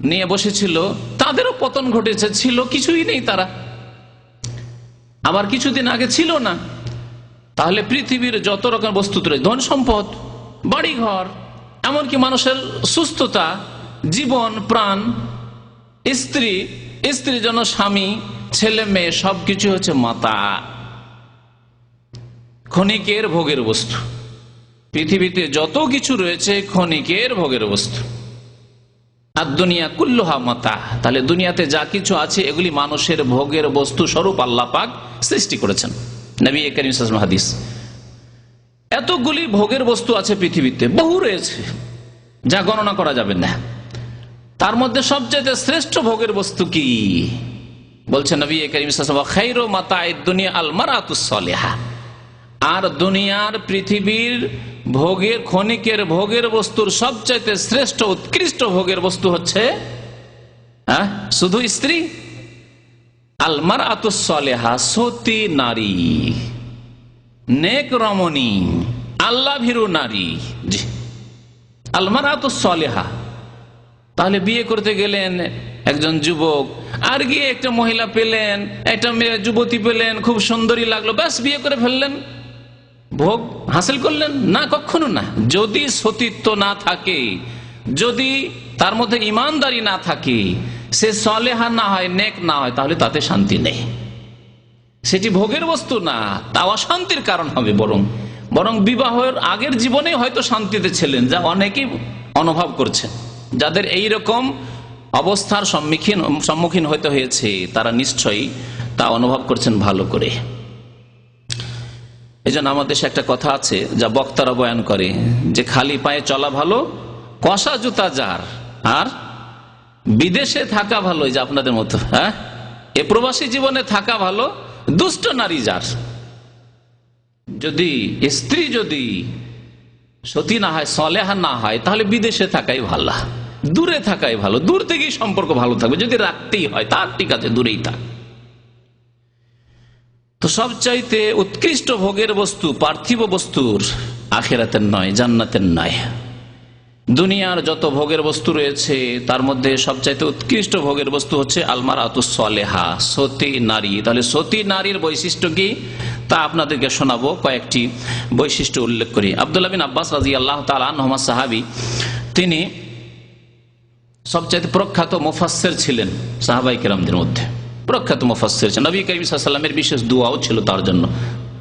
নিয়ে বসেছিল তাদেরও পতন ঘটেছে, ছিল কিছুই নেই তারা, আবার কিছুদিন আগে ছিল না। তাহলে পৃথিবীর যত রকম বস্তু রয়েছে, ধন সম্পদ, বাড়িঘর, এমনকি মানুষের সুস্থতা, জীবন, প্রাণ, স্ত্রীর জন্য স্বামী, ছেলে মেয়ে, সবকিছু হচ্ছে মাতা, ক্ষণিকের ভোগের বস্তু। পৃথিবীতে যত কিছু রয়েছে ক্ষণিকের ভোগের বস্তু। আর দুনিয়া কুল্লুহা মাতা, তাহলে দুনিয়াতে যা কিছু আছে এগুলি মানুষের ভোগের বস্তু স্বরূপ আল্লাহ পাক সৃষ্টি করেছেন। নবী করিম সাল্লাল্লাহু আলাইহি ওয়াসাল্লাম হাদিস। এতগুলি ভোগের বস্তু আছে পৃথিবীতে, বহু রয়েছে যা গণনা করা যাবে না। তার মধ্যে সবচেয়ে শ্রেষ্ঠ ভোগের বস্তু কি বলছেন নবী করিম সাল্লাল্লাহু আলাইহি ওয়াসাল্লাম, খায়রু মাতা'আদ দুনিয়া আল মারআতুস সালিহা, আর দুনিয়ার পৃথিবীর ভোগের ক্ষণিকের ভোগের বস্তুর সবচাইতে শ্রেষ্ঠ উৎকৃষ্ট ভোগের বস্তু হচ্ছে শুধু স্ত্রী। আল মারআতুস সালিহা, সতী নারী, নেক রমণী, আল্লাহ ভীরু নারী। জি, আল মারআতুস সালিহা। তাহলে বিয়ে করতে গেলেন একজন যুবক, আর গিয়ে একটা মহিলা পেলেন, একটা যুবতী পেলেন, খুব সুন্দরী লাগলো, ব্যাস বিয়ে করে ফেললেন, ভোগ হাসিল করলেন? না, কখনো না। যদি সতীত্ব না থাকে, যদি তার মধ্যে ইমানদারি না থাকে, সে সালেহা না হয়, নেক না হয়, তাহলে তাতে শান্তি নেই। সেটি ভোগের বস্তু না, তা অশান্তির কারণ হবে। বরং বিবাহের আগের জীবনে হয়তো শান্তিতে ছিলেন, যা অনেকেই অনুভব করছে। যাদের এই রকম অবস্থার সম্মুখীন হতে হয়েছে তারা নিশ্চয়ই তা অনুভব করছেন ভালো করে। এই জন্য আমাদের দেশে একটা কথা আছে যা বক্তারা বয়ান করে যে খালি পায়ে চলা ভালো, কষা জুতা যার, আর বিদেশে থাকা ভালো, এই যে আপনাদের মতো, এ প্রবাসী জীবনে থাকা ভালো, দুষ্ট নারী যার। যদি স্ত্রী যদি সতী না হয়, সালেহা না হয়, তাহলে বিদেশে থাকাই ভালো, দূরে থাকাই ভালো। দূর থেকেই সম্পর্ক ভালো থাকবে, যদি রাখতেই হয় তার ঠিক আছে, দূরেই থাক। তো সবচাইতে উৎকৃষ্ট ভোগের বস্তু পার্থিব বস্তুর, আখিরাতের নয়, জান্নাতের নয়। দুনিয়ার যত ভোগের বস্তু রয়েছে তার মধ্যে সবচাইতে উৎকৃষ্ট ভোগের বস্তু হচ্ছে আল মারআতুস সালিহা, সতী নারী। তাহলে সতী নারীর বৈশিষ্ট্য কি তা আপনাদেরকে শোনাবো, কয়েকটি বৈশিষ্ট্য উল্লেখ করি। আব্দুল্লাহ বিন আব্বাস রাদিয়াল্লাহু তাআলা আনহুমা সাহাবী, তিনি সবচাইতে প্রখ্যাত মুফাসসির ছিলেন সাহাবায়ে কেরামদের মধ্যে, প্রখ্যাত মুফাসসির ছিলেন। নবী করিম সাল্লাল্লাহু আলাইহি ওয়াসাল্লামের বিশেষ দুআও ছিল তার জন্য,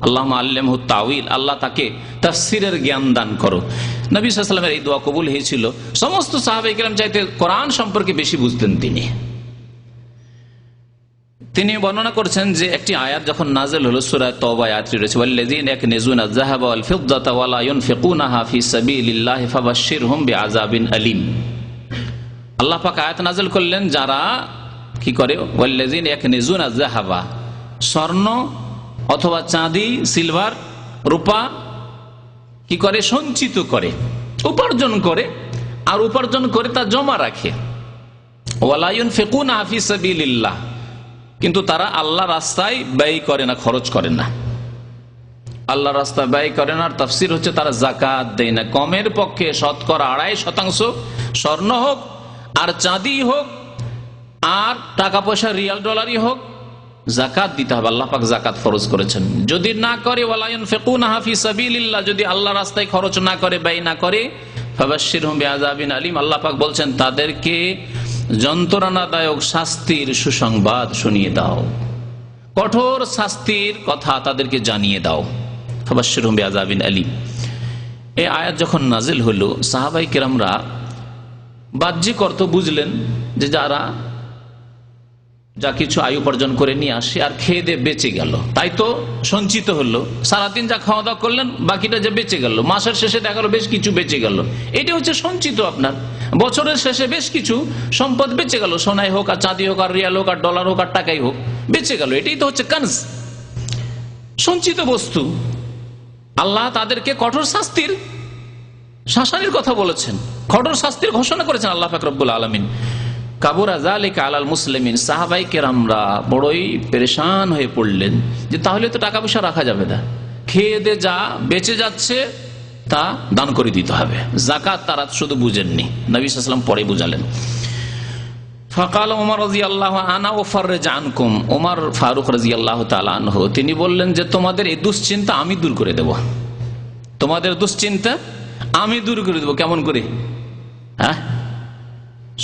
আল্লাহুম্মা আল্লিমহু তাউইল, আল্লাহ তাকে তাফসীরের জ্ঞান দান করো। নবী সাল্লাল্লাহু আলাইহি ওয়াসাল্লামের এই দোয়া কবুল হয়েছিল। সমস্ত সাহাবায়ে কেরাম চাইতে কোরআন সম্পর্কে বেশি বুঝতেন তিনি। তিনি বর্ণনা করছেন যে একটি আয়াত যখন নাযিল হলো সূরা তওবা আয়াতটি রয়েছে ওয়াল্লাযীনা ইয়াকনিজুনা আয-যাহাবা ওয়াল ফিদ্দাতা ওয়া লা ইউনফিকুনাহা ফি সাবিলিল্লাহি ফাবাশশিরহুম বিআযাবিন আলীম। আল্লাহ পাক আয়াত নাযিল করলেন যারা কি করে, ওয়াল্লাযীনা ইয়াকনিজুনা আয-যাহাবা, স্বর্ণ অথবা চাঁদি সিলভার রূপা কি করে, সঞ্চিত করে, উপার্জন করে, আর উপার্জন করে তা জমা রাখে। ওয়া লা ইউনফিকুনাহা ফি সাবিলিল্লাহ, কিন্তু তারা আল্লাহ রাস্তায় ব্যয় করে না, খরচ করে না, আল্লাহ রাস্তায় ব্যয় করে না। আর তাফসীর হচ্ছে তারা যাকাত দেয় না। কমের পক্ষে শতকরা 2.5% স্বর্ণ হোক আর চাঁদি হোক আর টাকা পয়সা রিয়াল ডলারই হোক, যাকাত দিতে হবে। আল্লাহ পাক যাকাত ফরজ করেছেন। যদি না করে ওয়ালা ইউনফিকুনাহা ফি সাবিলিল্লাহ, যদি আল্লাহ রাস্তায় খরচ না করে, ব্যয় না করে, ফাবাশশিরহুম বিআযাবিন আলীম, আল্লাহ পাক বলছেন তাদেরকে যন্ত্রণাদায়ক শাস্তির সুসংবাদ শুনিয়ে দাও, কঠোর শাস্তির কথা তাদেরকে জানিয়ে দাও। ফাবাশশিরহুম বিআযাবিন আলীম। এই আয়াত যখন নাজিল হলো, সাহাবায়ে কেরামরা বাহ্যিক অর্থ বুঝলেন যে যারা যা কিছু আয় উপার্জন করে নিয়ে আসে আর খেয়ে দিয়ে বেঁচে গেল, তাই তো সঞ্চিত হলো। সারাদিন যা খাওয়া দাওয়া করলেন, বাকিটা যে বেঁচে গেল, মাসের শেষে দেখা গেল বেশ কিছু বেঁচে গেল, এটি হচ্ছে সঞ্চিত। আপনার বছরের শেষে বেশ কিছু সম্পদ বেঁচে গেল, সোনাই হোক আর চাঁদি হোক আর রিয়াল হোক আর ডলার হোক আর টাকাই হোক, বেঁচে গেল। এটাই তো হচ্ছে কানজ, সঞ্চিত বস্তু। আল্লাহ তাদেরকে কঠোর শাস্তির শাসানির কথা বলেছেন, কঠোর শাস্তির ঘোষণা করেছেন আল্লাহ পাক রব্বুল আলামিন। কাবুরা যালিকা আলাল মুসলিমিন, সাহাবায়ে কেরামরা বড়ই পেরেশান হয়ে পড়লেন যে তাহলে তো টাকা পয়সা রাখা যাবে না, খেয়ে দে যা বেঁচে যাচ্ছে তা দান করে দিতে হবে। যাকাত তারা শুধু বুঝেননি, নবী সাল্লাল্লাহু আলাইহি ওয়াসাল্লাম পরে বুঝালেন। ফাকাল ওমর রাদিয়াল্লাহু আনা ওয়াফারজ আনকুম, ওমর ফারুক রাদিয়াল্লাহু তাআলা আনহু তিনি বললেন যে তোমাদের এই দুশ্চিন্তা আমি দূর করে দেব, তোমাদের দুশ্চিন্তা আমি দূর করে দেব। কেমন করে? হ্যাঁ,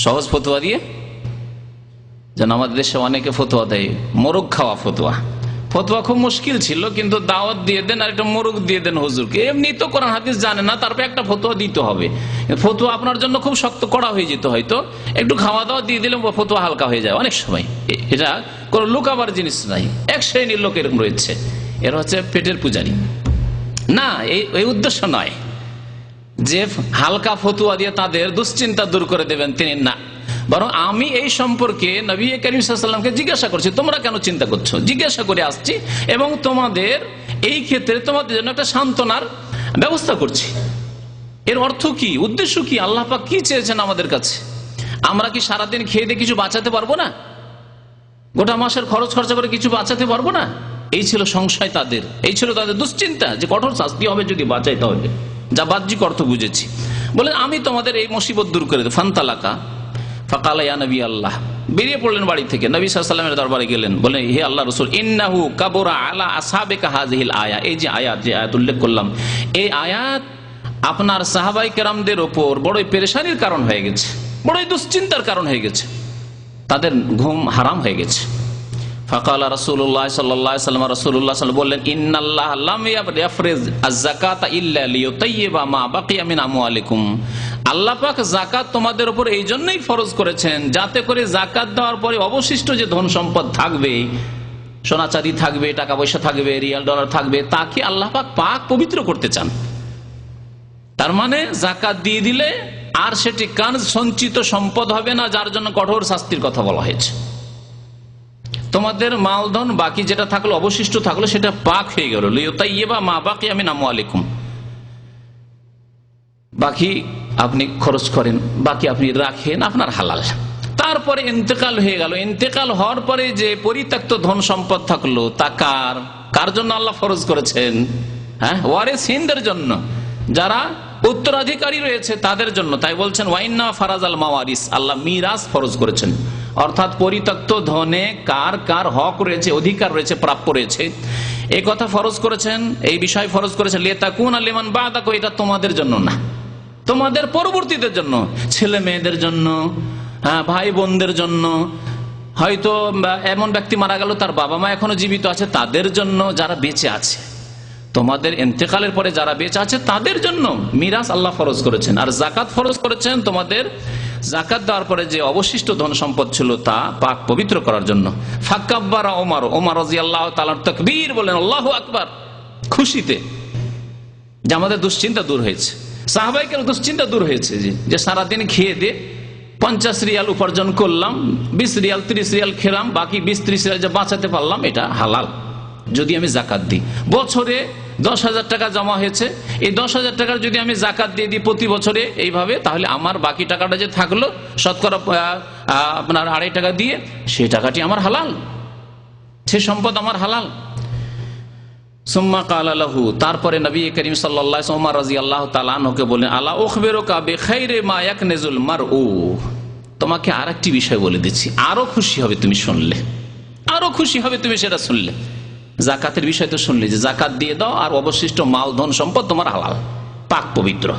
সহজ ফতোয়া দিয়ে? যেন আমাদের দেশে অনেকে ফতোয়া দেয়, মোরগ খাওয়া ফতোয়া। ফতোয়া খুব মুশকিল ছিল, কিন্তু দাওয়াত দিয়ে দেন আর একটা মোরগ দিয়ে দেন হুজুরকে। এমনি তো কোরআন হাদিস জানে না, তারপরে একটা ফতোয়া দিতে হবে। ফতোয়া আপনার জন্য খুব শক্ত কড়া হয়ে যেত, হয়তো একটু খাওয়া দাওয়া দিয়ে দিলে ফতোয়া হালকা হয়ে যায় অনেক সময়। এটা কোন লুকাবার জিনিস নাই। এক শ্রেণীর লোক এরকম রয়েছে, এরা হচ্ছে পেটের পূজারী। না, এই উদ্দেশ্য নয় যে হালকা ফতুয়া দিয়ে তাদের দুশ্চিন্তা দূর করে দেবেন তিনি, না। বরং আমি এই সম্পর্কে নবী করিম সাল্লাল্লাহু আলাইহি ওয়াসাল্লামকে জিজ্ঞাসা করছি, তোমরা কেন চিন্তা করছো, জিজ্ঞাসা করে আসছি, এবং তোমাদের এই ক্ষেত্রে তোমাদের জন্য একটা সান্ত্বনার ব্যবস্থা করছি। এর অর্থ কি, উদ্দেশ্য কি, আল্লাহ পাক কি চেয়েছেন আমাদের কাছে? আমরা কি সারাদিন খেয়ে দিয়ে কিছু বাঁচাতে পারবো না? গোটা মাসের খরচ খরচা করে কিছু বাঁচাতে পারবো না? এই ছিল সংশয় তাদের, এই ছিল তাদের দুশ্চিন্তা যে কঠোর শাস্তি হবে যদি বাঁচাইতে হবে। যা বাহ্যিক অর্থ বুঝেছি। বলে আমি তোমাদের এই মুসিবত দূর করে দেব। ফান্তালাকা ফাকালা ইয়া নবী আল্লাহ, বেরিয়ে পড়লেন বাড়ি থেকে, নবী সাল্লাল্লাহু আলাইহি ওয়াসাল্লামের দরবারে গেলেন। বলেন, হে আল্লাহ রাসূল, ইন্নাহু কাবুরা আলা আসহাবিকা হাযিহিল আয়া, এই যে আয়াত, যে আয়াত উল্লেখ করলাম, এই আয়াত আপনার সাহাবায়ে কেরামদের উপর বড়ই পেরেশানির কারণ হয়ে গেছে, বড়ই দুশ্চিন্তার কারণ হয়ে গেছে, তাদের ঘুম হারাম হয়ে গেছে। ফাকালা রাসূলুল্লাহ সাল্লাল্লাহু আলাইহি ওয়াসাল্লাম, রাসূলুল্লাহ সাল্লাল্লাহু আলাইহি ওয়াসাল্লাম বললেন, ইন্নাল্লাহ লাম ইয়াফরিজ আয-যাকাতা ইল্লা লিয়ুতাইয়্যিবা মা বাকিয়া মিন আমওয়ালিকুম, আল্লাহ পাক যাকাত তোমাদের উপর এই জন্যই ফরজ করেছেন যাতে করে যাকাত দেওয়ার পরে অবশিষ্ট যে ধন সম্পদ থাকবে, সোনা চাঁদি থাকবে, টাকা পয়সা থাকবে, রিয়াল ডলার থাকবে, তাকে আল্লাহ পাক পাক পবিত্র করতে চান। তার মানে যাকাত দিয়ে দিলে আর সেটি কানজ, সঞ্চিত সম্পদ হবে না, যার জন্য কঠোর শাস্তির কথা বলা হয়েছে। তোমাদের মালধন বাকি যেটা থাকলো, অবশিষ্ট থাকলো, সেটা পাক হয়ে গেল। লিয়ুতাইয়্যিবা মা বাকিয়া মিন আমওয়ালিকুম, বাকি আপনি খরচ করেন, বাকি আপনি রাখেন, আপনার হালাল। তারপরে ইন্তেকাল হয়ে গেল, ইন্তেকাল হওয়ার পরে যে পরিত্যক্ত ধন সম্পদ থাকলো, তা কার জন্য আল্লাহ ফরজ করেছেন? হ্যাঁ, ওয়ারিসিনদের জন্য, যারা উত্তরাধিকারী রয়েছে তাদের জন্য। তাই বলছেন ওয়াইন্না ফারাজাল মাওয়ারিস, আল্লাহ মিরাস ফরজ করেছেন, অর্থাৎ পরিত্যক্ত ধনে কার কার হক রয়েছে, অধিকার রয়েছে, প্রাপ্য রয়েছে, এই কথা ফরজ করেছেন, এই বিষয় ফরজ করেছেন। লিতাকুনা লিমান বাদাকুম, এটা তোমাদের জন্য না, তোমাদের পরবর্তীদের জন্য, ছেলে মেয়েদের জন্য, ভাই বোনদের জন্য, হয়তো এমন ব্যক্তি মারা গেল তার বাবা মা এখনো জীবিত আছে, তাদের জন্য, যারা বেঁচে আছে, তোমাদের ইন্তেকালের পরে যারা বেঁচে আছে তাদের জন্য মিরাস আল্লাহ ফরজ করেছেন। আর যাকাত ফরজ করেছেন তোমাদের জাকাত দেওয়ার পরে যে অবশিষ্ট ধন সম্পদ ছিল তা পাক পবিত্র করার জন্য। ফাকাব্বারা ওমর রাদিয়াল্লাহু তাআলা তাকবীর বলেন, আল্লাহু আকবার, খুশিতে যে আমাদের দুশ্চিন্তা দূর হয়েছে। সাহাবাইকের দুশ্চিন্তা দূর হয়েছে যে সারাদিন খেয়ে দিয়ে 50 রিয়াল উপার্জন করলাম, 20 রিয়াল 30 রিয়াল খেলাম, বাকি 20-30 রিয়াল যে বাঁচাতে পারলাম এটা হালাল যদি আমি জাকাত দিই। বছরে 10,000 টাকা জমা হয়েছে, এই 10,000 টাকার যদি আমি জাকাত দিয়ে দিই প্রতি বছরে এইভাবে, তাহলে আমার বাকি টাকাটা যে থাকলো শতকরা আপনার 2.5 টাকা দিয়ে, সেই টাকাটি আমার হালাল, সে সম্পদ আমার হালাল। সুম্মা ক্বালা লাহু, তারপরে নবী করিম সাল্লাল্লাহু আলাইহি ওয়াসাল্লাম রাদিয়াল্লাহু তাআলা আনহুকে বলেন, আলা উখবিরুকা বিখাইরি মা ইয়াকনিজুল মারউ, তোমাকে আরেকটি বিষয় বলে দিচ্ছি, আরো খুশি হবে তুমি শুনলে, আরো খুশি হবে তুমি সেটা শুনলে। জাকাতের বিষয় তো শুনলে যে জাকাত দিয়ে দাও আর অবশিষ্ট মাল ধন সম্পদ তোমার হালাল, পাক পবিত্র,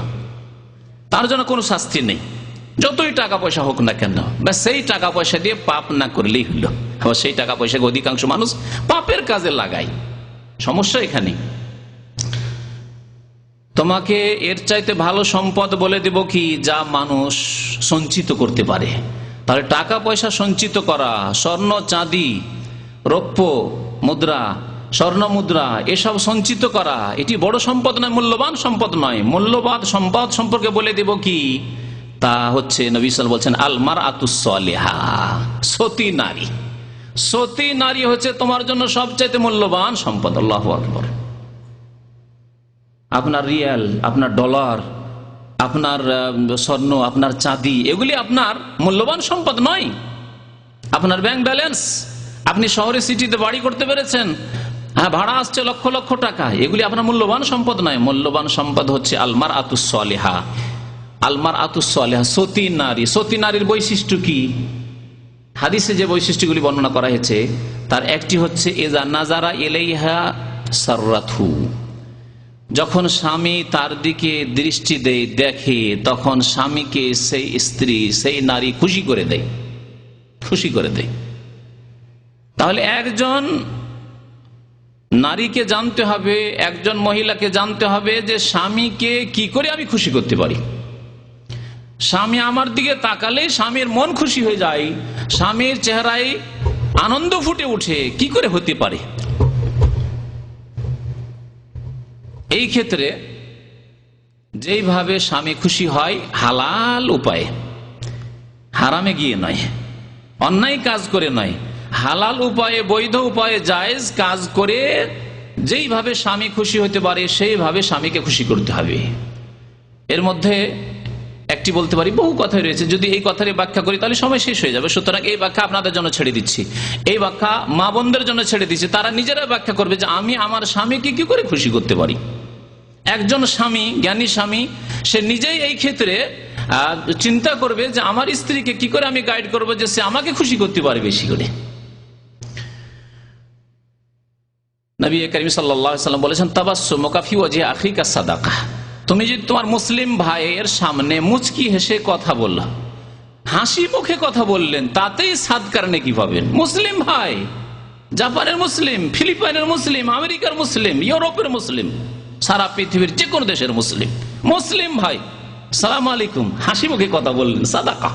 তার জন্য কোনো শাস্তি নেই, যতই টাকা পয়সা হোক না কেন, বা সেই টাকা পয়সা দিয়ে পাপ না করলেই হলো। আবার সেই টাকা পয়সাকে অধিকাংশ মানুষ পাপের কাজে লাগায়, সমস্যা এখানে। তোমাকে এর চাইতে ভালো সম্পদ বলে দেব কি, যা মানুষ সঞ্চিত করতে পারে। তাহলে টাকা পয়সা সঞ্চিত করা, স্বর্ণ চাঁদি রৌপ্য মুদ্রা স্বর্ণ মুদ্রা এসব সঞ্চিত করা, এটি বড় সম্পদ নয়, মূল্যবান সম্পদ নয়। মূল্যবান সম্পদ সম্পর্কে বলে দেব কি, তা হচ্ছে নবী সাল্লাল্লাহু আলাইহি ওয়াসাল্লাম বলছেন আল মারআতুস সালিহা, সতী নারী। সতী নারী হচ্ছে তোমার জন্য সবচাইতে মূল্যবান সম্পদ। আল্লাহু আকবার। আপনার রিয়াল, আপনার ডলার, আপনার স্বর্ণ, আপনার চাঁদি, এগুলি আপনার মূল্যবান সম্পদ নয়। আপনার ব্যাংক ব্যালেন্স, আপনি শহরে সিটিতে বাড়ি করতে পেরেছেন, হ্যাঁ, ভাড়া আসছে লক্ষ লক্ষ টাকা, এগুলি আপনার মূল্যবান সম্পদ নয়। মূল্যবান সম্পদ হচ্ছে আলমার আতুস সালিহা, আলমার আতুস সালিহা, সতী নারী। সতী নারীর বৈশিষ্ট্য কি? হাদিসে যে বৈশিষ্ট্যগুলি বর্ণনা করা হয়েছে তার একটি হচ্ছে ইজা নাজারা ইলাইহা সাররাতহু, যখন স্বামী তার দিকে দৃষ্টি দেয়, দেখে, তখন স্বামীকে সেই স্ত্রী, সেই নারী খুশি করে দেয়, খুশি করে দেয়। তাহলে একজন নারীকে জানতে হবে, একজন মহিলাকে জানতে হবে যে স্বামীকে কি করে আমি খুশি করতে পারি। স্বামী আমার দিকে তাকালেই স্বামীর মন খুশি হয়ে যায়, স্বামীর চেহারায় আনন্দ ফুটে ওঠে, কি করে হতে পারে? এই ক্ষেত্রে যেইভাবে স্বামী খুশি হয় হালাল উপায়ে, হারামে গিয়ে নয়, অন্যায় কাজ করে নয়, হালাল উপায়ে, বৈধ উপায়ে, জায়েজ কাজ করে যেইভাবে স্বামী খুশি হতে পারে সেইভাবে স্বামীকে খুশি করতে হবে। এর মধ্যে একটি বলতে পারি, বহু কথাই রয়েছে, যদি এই কথারই ব্যাখ্যা করি তাহলে সময় শেষ হয়ে যাবে। সুতরাং এই ব্যাখ্যা আপনাদের জন্য ছেড়ে দিচ্ছি, এই ব্যাখ্যা মা বোনদের জন্য ছেড়ে দিচ্ছি, তারা নিজেরা ব্যাখ্যা করবে যে আমি আমার স্বামীকে কি করে খুশি করতে পারি। একজন স্বামী, জ্ঞানী স্বামী, সে নিজেই এই ক্ষেত্রে চিন্তা করবে যে আমার স্ত্রীকে কি করে আমি গাইড করবো যে সে আমাকে খুশি করতে পারে বেশি করে। নবী করিম সাল্লাল্লাহু আলাইহি ওয়াসাল্লাম বলেছেন, তাবাসসুমুকা ফি ওয়াজহি আখিকা সাদাকা, তুমি যদি তোমার মুসলিম ভাইয়ের সামনে মুচকি হেসে কথা বলল, হাসি মুখে কথা বললেন, তাতেই সাদকার নেকি পাবেন। মুসলিম ভাই, জাপানের মুসলিম, ফিলিপাইনের মুসলিম, আমেরিকার মুসলিম, ইউরোপের মুসলিম, সারা পৃথিবীর যে কোনো দেশের মুসলিম, মুসলিম ভাই সালাম আলাইকুম, হাসি মুখে কথা বললেন, সাদাকা।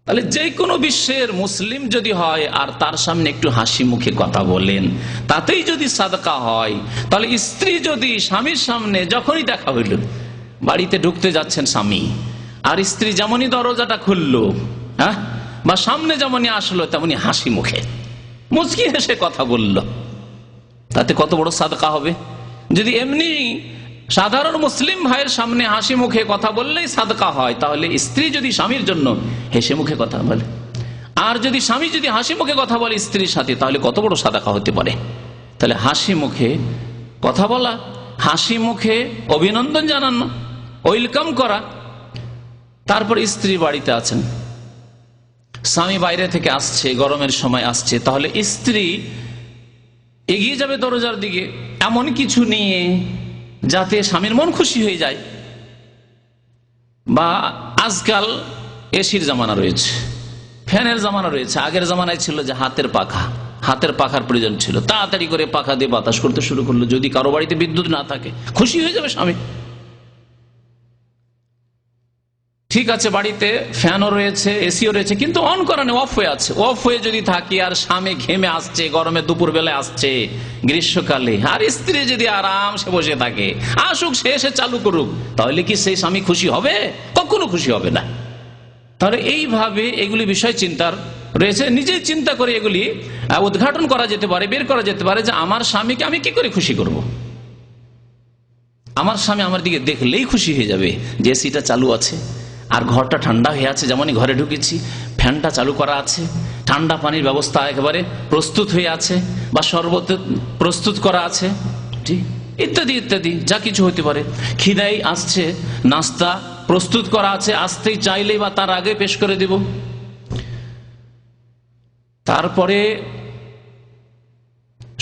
তাহলে যে কোনো বিশ্বের মুসলিম যদি হয় আর তার সামনে একটু হাসি মুখে কথা বলেন, তাতেই যদি সাদকা হয়, তাহলে স্ত্রী যদি স্বামীর সামনে যখনই দেখা হইল, বাড়িতে ঢুকতে যাচ্ছেন স্বামী, আর স্ত্রী যেমনই দরজাটা খুললো, হ্যাঁ, বা সামনে যেমনই আসলো, তেমনি হাসি মুখে মুচকি হেসে কথা বলল, তাতে কত বড় সাদকা হবে। যদি এমনি সাধারণ মুসলিম ভাইয়ের সামনে হাসি মুখে কথা বললেই সাদকা হয়, তাহলে স্ত্রী যদি স্বামীর জন্য হেসে মুখে কথা বলে, আর যদি স্বামী যদি হাসি মুখে কথা বলে স্ত্রীর সাথে, তাহলে কত বড় সাদকা হতে পারে। তাহলে হাসি মুখে কথা বলা, হাসি মুখে অভিনন্দন জানানো, ওয়েলকাম করা। তারপর স্ত্রী বাড়িতে আছেন, স্বামী বাইরে থেকে আসছে, গরমের সময় আসছে, তাহলে স্ত্রী এগিয়ে যাবে দরজার দিকে এমন কিছু নিয়ে যাতে স্বামীর মন খুশি হয়ে যায়। বা আজকাল এসির জামানা রয়েছে, ফ্যানের জামানা রয়েছে, আগের জামানায় ছিল যে হাতের পাখা, হাতের পাখার প্রয়োজন ছিল, তাড়াতাড়ি করে পাখা দিয়ে বাতাস করতে শুরু করলো। যদি কারো বাড়িতে বিদ্যুৎ না থাকে খুশি হয়ে যাবে স্বামী। ঠিক আছে, বাড়িতে ফ্যানও রয়েছে, এসিও রয়েছে, কিন্তু অন করা নেই, অফ হয়ে আছে। অফ হয়ে যদি থাকি আর স্বামী ঘেমে আসছে, গরমে দুপুর বেলায় আসছে, গ্রীষ্মকালে, আর স্ত্রী যদি আরামসে বসে থাকে, আসুক সে এসে চালু করুক, তাহলে কি সেই স্বামী খুশি হবে? কখনো খুশি হবে না। তাহলে এইভাবে এগুলি বিষয় চিন্তার রয়েছে, নিজেই চিন্তা করে এগুলি উদ্ঘাটন করা যেতে পারে, বের করা যেতে পারে যে আমার স্বামীকে আমি কি করে খুশি করব। আমার স্বামী আমার দিকে দেখলেই খুশি হয়ে যাবে যে এসিটা চালু আছে, আর ঘরটা ঠান্ডা হয়ে আছে, যেমনই ঘরে ঢুকেছি ফ্যানটা চালু করা আছে, ঠান্ডা পানির ব্যবস্থা একেবারে প্রস্তুত হয়ে আছে, বা শরবত প্রস্তুত করা আছে, ঠিক ইত্যাদি ইত্যাদি যা কিছু হতে পারে। খিদাই আসছে, নাস্তা প্রস্তুত করা আছে, আসতেই চাইলেই বা তার আগে পেশ করে দেব। তারপরে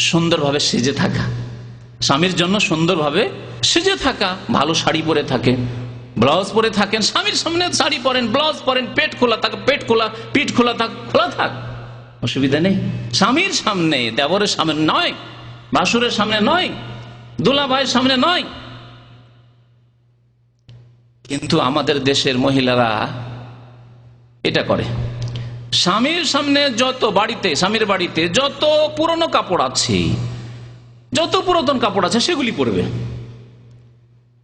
সুন্দরভাবে সেজে থাকা, স্বামীর জন্য সুন্দরভাবে সেজে থাকা, ভালো শাড়ি পরে থাকে, ব্লাউজ পরে থাকেন, স্বামীর সামনে শাড়ি পরেন, ব্লাউজ পরেন, পেট খোলা থাক, পেট খোলা, পিঠ খোলা থাক, খোলা থাক, অসুবিধা নেই। স্বামীর সামনে, দেবরের সামনে নয়, ভাসুরের সামনে নয়, দুলা ভাইয়ের সামনে নয়। কিন্তু আমাদের দেশের মহিলারা এটা করে। স্বামীর সামনে যত বাড়িতে, স্বামীর বাড়িতে যত পুরনো কাপড় আছে, যত পুরাতন কাপড় আছে সেগুলি পরবে,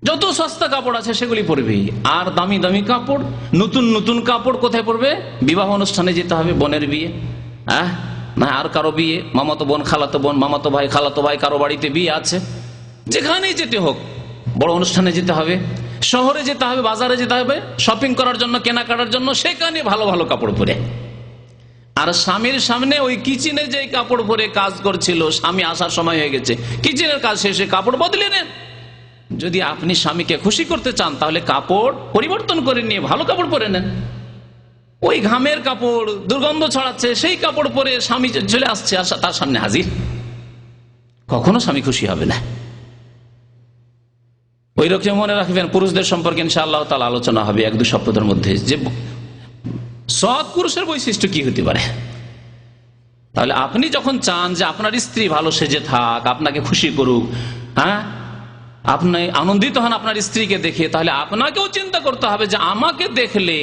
যত সস্তা কাপড় আছে সেগুলি পরবে, আর দামি দামি কাপড়, নতুন নতুন কাপড় কোথায় পরবে? বিবাহ অনুষ্ঠানে যেতে হবে, বোনের বিয়ে, না আর কারো বিয়ে, মামাতো বোন, খালাতো বোন, মামাতো ভাই, খালাতো ভাই, কারো বাড়িতে বিয়ে আছে, যেখানেই যেতে হোক, বড় অনুষ্ঠানে যেতে হবে, শহরে যেতে হবে, বাজারে যেতে হবে শপিং করার জন্য, কেনাকাটার জন্য, সেখানে ভালো ভালো কাপড় পরে। আর স্বামীর সামনে ওই কিচেনে যে কাপড় পরে কাজ করছিল, স্বামী আসার সময় হয়ে গেছে, কিচেনের কাজ শেষে কাপড় বদলে নেন। যদি আপনি স্বামীকে খুশি করতে চান তাহলে কাপড় পরিবর্তন করে নিয়ে ভালো কাপড় পরে নেন। ওই ঘামের কাপড় দুর্গন্ধ ছড়াচ্ছে, সেই কাপড় পরে স্বামী চলে আসছে, তার সামনে হাজির, কখনো স্বামী খুশি হবে না। ওই রকম মনে রাখবেন, পুরুষদের সম্পর্কে ইনশাআল্লাহ তাআলা আলোচনা হবে 1-2 সপ্তাহের মধ্যে, যে সৎ পুরুষের বৈশিষ্ট্য কি হতে পারে। তাহলে আপনি যখন চান যে আপনার স্ত্রী ভালো সেজে থাক, আপনাকে খুশি করুক, আপনি আনন্দিত হন আপনার স্ত্রীকে দেখে, তাহলে আপনাকেও চিন্তা করতে হবে যে আমাকে দেখলে,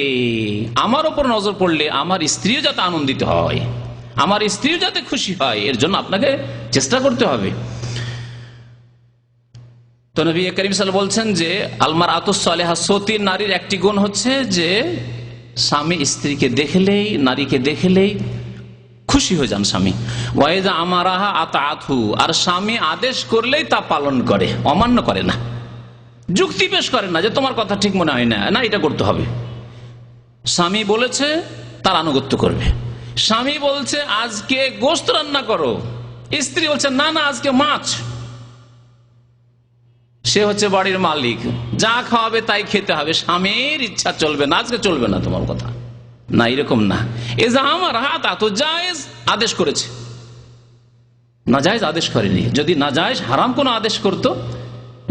আমার ওপর নজর পড়লে আমার স্ত্রীও যাতে আনন্দিত হয়, আমার স্ত্রীও যাতে খুশি হয়, এর জন্য আপনাকে চেষ্টা করতে হবে। তো নবী করিম সাল্লাল্লাহু আলাইহি ওয়াসাল্লাম বলছেন যে আলমারআতুস সালিহা, সতী নারীর একটি গুণ হচ্ছে যে স্বামী স্ত্রীকে দেখলেই, নারীকে দেখলেই খুশি হয়ে যান স্বামী। ওয়াইদা আমারাহা আতাআতহু, আর স্বামী আদেশ করলেই তা পালন করে, অমান্য করে না, যুক্তি পেশ করে না যে তোমার কথা ঠিক মনে হয় না, না এটা করতে হবে। স্বামী বলেছে তার আনুগত্য করবে। স্বামী বলছে আজকে গোশত রান্না করো, স্ত্রী বলছে না না আজকে মাছ, সে হচ্ছে বাড়ির মালিক, যা খাওয়াবে তাই খেতে হবে, স্বামীর ইচ্ছা চলবে না, আজকে চলবে না তোমার কথা, না এরকম না। এ যা আমার হাত এত জায়েজ আদেশ করেছে, নাজায়েজ আদেশ করেনি। যদি নাজায়েজ হারাম কোনো আদেশ করতো,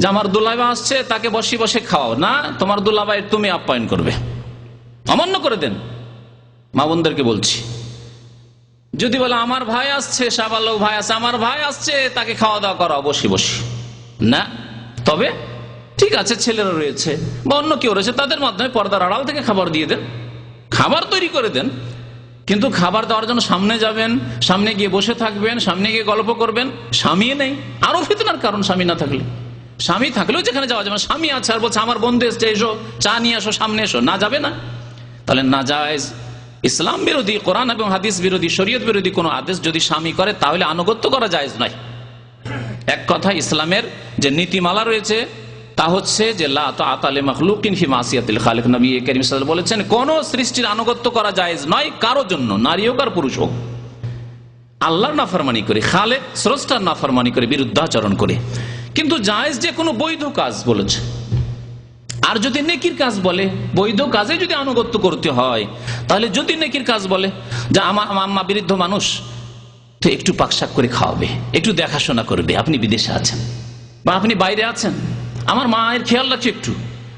যে আমার দুলাভাই আসছে তাকে বসে বসে খাওয়াও, না তোমার দুলাভাই তুমি আপ্যায়ন করবে, অমান্য করে দেন। মা বোনদেরকে বলছি, যদি বলে আমার ভাই আসছে, শাবালক ভাই আছে, আমার ভাই আসছে তাকে খাওয়া দাওয়া করাও বসে বসে, না, তবে ঠিক আছে ছেলেরা রয়েছে বা অন্য কেউ রয়েছে, তাদের মাধ্যমে পর্দার আড়াল থেকে খাবার দিয়ে দেন, খাবার তৈরি করে দেন। কিন্তু খাবার দেওয়ার জন্য সামনে যাবেন, সামনে গিয়ে বসে থাকবেন, সামনে গিয়ে গল্প করবেন, স্বামী নেই, আরো ফিতনার কারণ। স্বামী না থাকলে, স্বামী থাকলেও যেখানে যাওয়া যাবে, স্বামী আছে আর বলছে আমার বন্ধু এসছে, এসো চা নিয়ে আসো, সামনে এসো, না যাবে না। তাহলে নাজায়েজ, ইসলাম বিরোধী, কোরআন এবং হাদিস বিরোধী, শরীয়ত বিরোধী কোনো আদেশ যদি স্বামী করে তাহলে আনুগত্য করা জায়েজ নয়। এক কথা ইসলামের যে নীতিমালা রয়েছে তা হচ্ছে যে লা তাআতা লিমাখলুকিন ফি মাসিয়াতিল খালিক। নবী করিম সাল্লাল্লাহু আলাইহি ওয়াসাল্লাম বলেছেন কোন সৃষ্টির আনুগত্য করা জায়েজ নয় কারোর জন্য, নারী হোক আর পুরুষ হোক, আল্লাহর নাফরমানি করে, খালেক স্রষ্টার নাফরমানি করে, বিরুদ্ধাচরণ করে। কিন্তু জায়েজ যে কোনো বৈধ কাজ বলেছে। আর যদি নেকির কাজ বলে, বৈধ কাজে যদি আনুগত্য করতে হয়, তাহলে যদি নেকির কাজ বলে যে আমার আম্মা বৃদ্ধ মানুষ, তো একটু পাকশাক করে খাওয়াবে, একটু দেখাশোনা করবে, আপনি বিদেশে আছেন বা আপনি বাইরে আছেন, আমার মায়ের খেয়াল রাখছো, একটু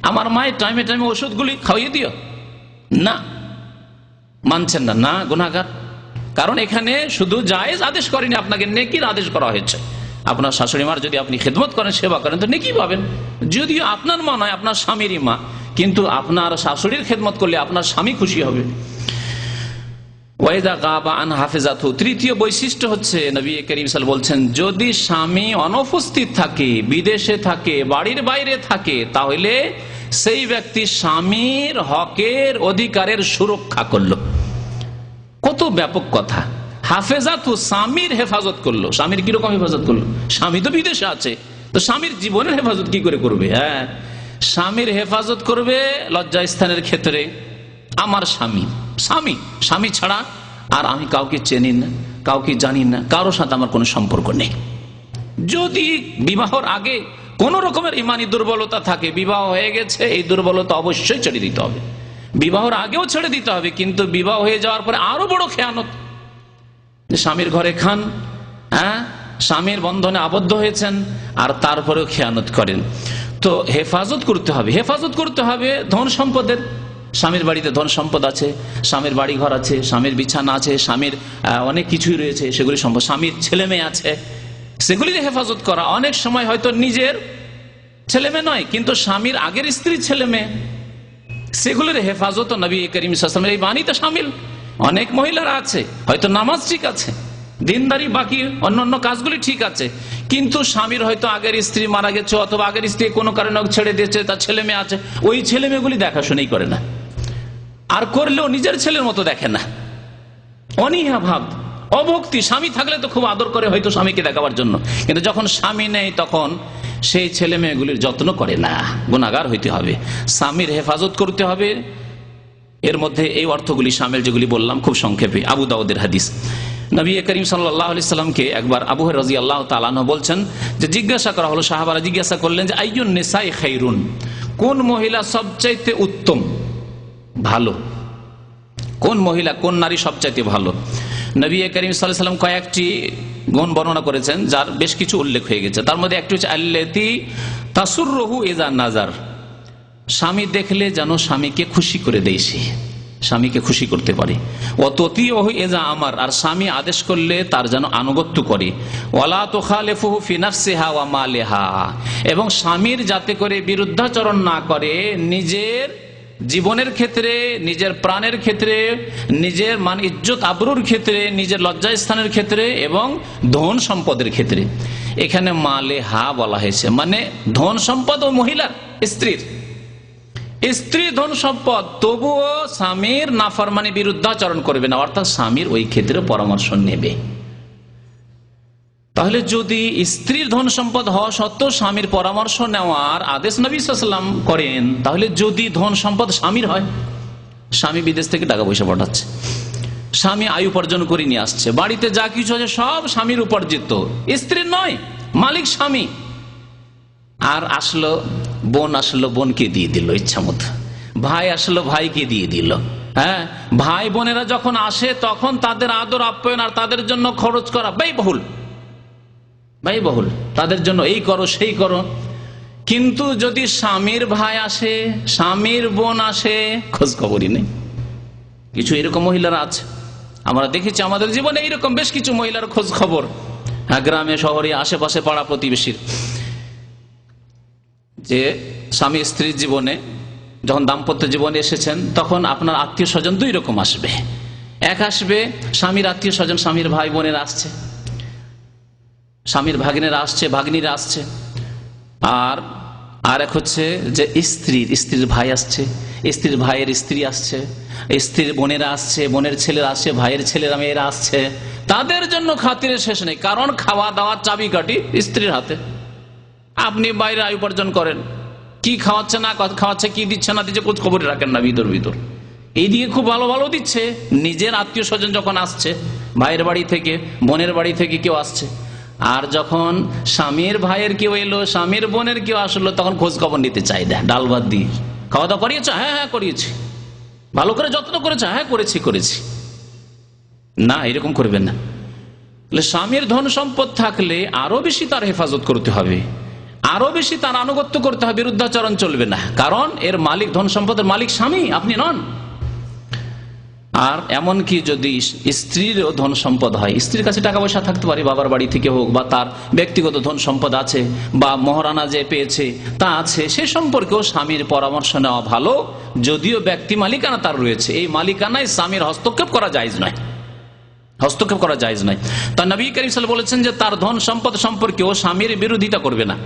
আমার মায়ের টাইমে টাইমে ওষুধগুলি খাওয়িয়ে দিও, না মানছেন না, না গুনাহগার। কারণ এখানে শুধু জায়েজ আদেশ করেনি, আপনাকে নেকির আদেশ করা হয়েছে। আপনার শাশুড়ি মার যদি আপনি খেদমত করেন, সেবা করেন, তো নেকি পাবেন। যদিও আপনার মা নয়, আপনার স্বামীরই মা, কিন্তু আপনার শাশুড়ির খেদমত করলে আপনার স্বামী খুশি হবে। ওয়াইদা গাবা আন হাফেজাতু, তৃতীয় বৈশিষ্ট্য হচ্ছে নবী করিম সাল্লাল্লাহু আলাইহি ওয়াসাল্লাম বলছেন, যদি স্বামী অনুপস্থিত থাকে, বিদেশে থাকে, বাড়ির বাইরে থাকে, তাহলে সেই ব্যক্তি স্বামীর হকের অধিকারের সুরক্ষা করলো। কত ব্যাপক কথা। হাফেজাতু, স্বামীর হেফাজত করলো। স্বামীর কিরকম হেফাজত করলো? স্বামী তো বিদেশে আছে, তো স্বামীর জীবনের হেফাজত কি করে করবে? হ্যাঁ, স্বামীর হেফাজত করবে লজ্জাস্থানের ক্ষেত্রে। আমার স্বামী, স্বামী স্বামী ছাড়া আর আমি কাউকে চিনি না, কাউকে জানি না, কারোর সাথে আমার কোনো সম্পর্ক নেই। যদি বিবাহর আগে কোন রকমের ইমানি দুর্বলতা থাকে, বিবাহ হয়ে গেছে, এই দুর্বলতা অবশ্যই ছেড়ে দিতে হবে। বিবাহর আগেও ছেড়ে দিতে হবে, কিন্তু বিবাহ হয়ে যাওয়ার পরে আরো বড় খেয়ানত, স্বামীর ঘরে খান, হ্যাঁ, স্বামীর বন্ধনে আবদ্ধ হয়েছেন, আর তারপরেও খেয়ানত করেন। তো হেফাজত করতে হবে, হেফাজত করতে হবে ধন সম্পদের। স্বামীর বাড়িতে ধন সম্পদ আছে, স্বামীর বাড়ি ঘর আছে, স্বামীর বিছানা আছে, স্বামীর অনেক কিছুই রয়েছে, সেগুলি সম্পদ। স্বামীর ছেলে মেয়ে আছে, সেগুলির হেফাজত করা। অনেক সময় হয়তো নিজের ছেলে মেয়ে নয়, কিন্তু স্বামীর আগের স্ত্রীর ছেলে মেয়ে, সেগুলির হেফাজত নবী করিম সাল্লাল্লাহু আলাইহি ওয়াসাল্লামের এই বাণীতে শামিল। অনেক মহিলারা আছে, হয়তো নামাজ ঠিক আছে, দিনদারি, বাকি অন্যান্য কাজগুলি ঠিক আছে, কিন্তু স্বামীর হয়তো আগের স্ত্রী মারা গেছে, অথবা আগের স্ত্রী কোনো কারণে ছেড়ে দিয়েছে, তার ছেলে মেয়ে আছে, ওই ছেলে মেয়েগুলি দেখাশোনাই করে না, আর করলেও নিজের ছেলের মতো দেখে না। অনীহা ভাব, অভক্তি। স্বামী থাকলে তো খুব আদর করে হয়তো স্বামীকে দেখাবার জন্য, কিন্তু যখন স্বামী নেই তখন সেই ছেলে মেয়েগুলির যত্ন করে না। গুনাহগার হইতে হবে, স্বামীর হেফাজত করতে হবে। এর মধ্যে এই অর্থগুলি শামিল যেগুলি বললাম খুব সংক্ষেপে। আবু দাউদের হাদিস, নবী করিম সাল্লাল্লাহু আলাইহি সাল্লামকে একবার আবু হুরায়রা রাদিয়াল্লাহু তাআলা আনহু বলছেন যে, জিজ্ঞাসা করা হলো, সাহাবারা জিজ্ঞাসা করলেন যে, আইয়ুন নিসাই খায়রুন, কোন মহিলা সবচাইতে উত্তম, ভালো, কোন মহিলা, কোন নারী সবচাইতে ভালো? নবী করিম সাল্লাল্লাহু আলাইহি সাল্লাম কয়েকটি গুণ বর্ণনা করেছেন, যার বেশ কিছু উল্লেখ হয়ে গেছে। তার মধ্যে একটি হচ্ছে আল্লাতী তাসুররুহু ইযা নাজার, স্বামী দেখলে যেন স্বামীকে খুশি করে দেয়, সে স্বামীকে খুশি করতে পারে। ওয়াতুতিউহু ইযা আমার, আর স্বামী আদেশ করলে তার যেন আনুগত্য করে। ওয়ালা তুখালিফুহু ফি নাফসিহা ওয়া মালিহা, এবং স্বামীর যাতে করে বিরুদ্ধাচরণ না করে নিজের জীবনের ক্ষেত্রে, নিজের প্রাণের ক্ষেত্রে, নিজের মান ইজ্জত আবরুর ক্ষেত্রে, নিজের লজ্জাস্থানের ক্ষেত্রে এবং ধন সম্পদের ক্ষেত্রে। এখানে মালেহা বলা হয়েছে, মানে ধন সম্পদ ও মহিলার, স্ত্রীর, স্ত্রী ধন সম্পদ, তবুও স্বামীর নাফরমানি, বিরুদ্ধাচরণ করবে না, অর্থাৎ স্বামীর ওই ক্ষেত্রে পরামর্শ নেবে। তাহলে যদি স্ত্রীর ধন সম্পদ হওয়া সত্ত্বেও স্বামীর পরামর্শ নেওয়ার আদেশ নবী সাল্লাল্লাহু আলাইহি ওয়াসাল্লাম করেন, তাহলে যদি ধন সম্পদ স্বামীর হয়, স্বামী বিদেশ থেকে টাকা পয়সা পাঠাচ্ছে, স্বামী আয় উপার্জন করে নিয়ে আসছে, বাড়িতে যা কিছু আছে সব স্বামীর উপার্জিত, স্ত্রীর নয়, মালিক স্বামী। আর আসলো বোন, আসলো বোনকে দিয়ে দিল ইচ্ছা মতো, ভাই আসলো ভাইকে দিয়ে দিল। হ্যাঁ, ভাই বোনেরা যখন আসে তখন তাদের আদর আপ্যায়ন আর তাদের জন্য খরচ করা ব্যয়বহুল, ব্যয়বহুল, তাদের জন্য এই করো সেই করো। কিন্তু যদি স্বামীর ভাই আসে, স্বামীর বোন আসে, খোঁজ খবরই নেই। কিছু এরকম মহিলারা আছে, আমরা দেখেছি আমাদের জীবনে এইরকম বেশ কিছু মহিলার খোঁজ খবর, হ্যাঁ, গ্রামে শহরে আশেপাশে পাড়া প্রতিবেশীর, যে স্বামী স্ত্রীর জীবনে যখন দাম্পত্য জীবনে এসেছেন তখন আপনার আত্মীয় স্বজন দুই রকম আসবে। এক আসবে স্বামীর আত্মীয় স্বজন, স্বামীর ভাই বোনেরা আসছে, স্বামীর ভাগ্নেরা আসছে, ভাগ্নিরা আসছে। আর এক হচ্ছে যে স্ত্রীর ভাই আসছে, স্ত্রীর ভাইয়ের স্ত্রী আসছে, স্ত্রীর বোনেরা আসছে, বোনের ছেলেরা আসছে, ভাইয়ের ছেলেরা মেয়েরা আসছে। তাদের জন্য খাতিরের শেষ নেই, কারণ খাওয়া দাওয়ার চাবিকাঠি স্ত্রীর হাতে। আপনি বাইরে আয় উপার্জন করেন, কি খাওয়াচ্ছে না খাওয়াচ্ছে, কি দিচ্ছে না দিচ্ছে, খোঁজ খবর রাখেন না। ভিতর এইদিকে খুব ভালো ভালো দিচ্ছে। নিজের আত্মীয় স্বজন যখন আসছে, ভাইয়ের বাড়ি থেকে, বোনের বাড়ি থেকে কেউ আসছে, আর যখন স্বামীর ভাইয়ের কেউ এলো, স্বামীর বোনের কেউ আসলো, তখন খোঁজ খবর নিতে চাই না, ডাল ভাত দিয়ে। খাওয়া দাওয়া করিয়েছ? হ্যাঁ করিয়েছি। ভালো করে যত্ন করেছ? হ্যাঁ করেছি। না, এরকম করবেন না। স্বামীর ধন সম্পদ থাকলে আরো বেশি তার হেফাজত করতে হবে, আরো বেশি তার আনুগত্য করতে হবে, বিরুদ্ধাচরণ চলবে না, কারণ এর মালিক, ধন সম্পদের মালিক স্বামী, আপনি নন। আর এমনকি যদি স্ত্রীরও ধন সম্পদ হয়, স্ত্রীর কাছে টাকা পয়সা থাকতে পারে, বাবার বাড়ি থেকে হোক, বা তার ব্যক্তিগত ধন সম্পদ আছে, বা মহারানা যে পেয়েছে তা আছে, সে সম্পর্কেও স্বামীর পরামর্শ নেওয়া ভালো। যদিও ব্যক্তি মালিকানা তার রয়েছে, এই মালিকানায় স্বামীর হস্তক্ষেপ করা জায়েজ নয়, হস্তক্ষেপ করা জায়েজ নয়। তা নবী করিম সাল্লাল্লাহু আলাইহি ওয়াসাল্লাম বলেছেন যে তার ধন সম্পদ সম্পর্কেও স্বামীর বিরোধিতা করবে না।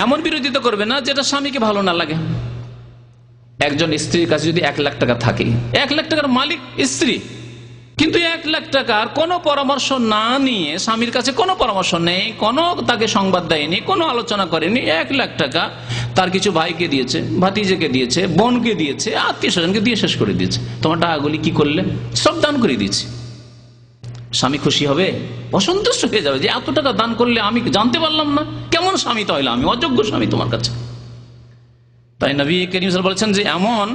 এমন বিরোধিতা করবে না যেটা স্বামীকে ভালো না লাগে। একজন স্ত্রীর কাছে যদি 1 লাখ টাকা থাকে, 1 লাখ টাকার মালিক স্ত্রী, কিন্তু 1 লাখ টাকার কোনো পরামর্শ না নিয়ে, স্বামীর কাছে কোনো পরামর্শ নেই, কোনো তাকে সংবাদ দেয়নি, কোনো আলোচনা করেনি, 1 লাখ টাকা তার কিছু ভাইকে দিয়েছে, ভাতিজেকে দিয়েছে, বোনকে দিয়েছে, আত্মীয় স্বজনকে দিয়ে শেষ করে দিয়েছে। তোমার টাকাগুলি কি করলে? সব দান করে দিয়েছে। স্বামী খুশি হবে? অসন্তুষ্ট হয়ে যাবে যে এত টাকা দান করলে আমি জানতে পারলাম না, কেমন স্বামী তাহলে, আমি অযোগ্য স্বামী তোমার কাছে। তাই নবী করিম সাল্লাল্লাহু আলাইহি ওয়াসাল্লাম বলেছেন যে এমন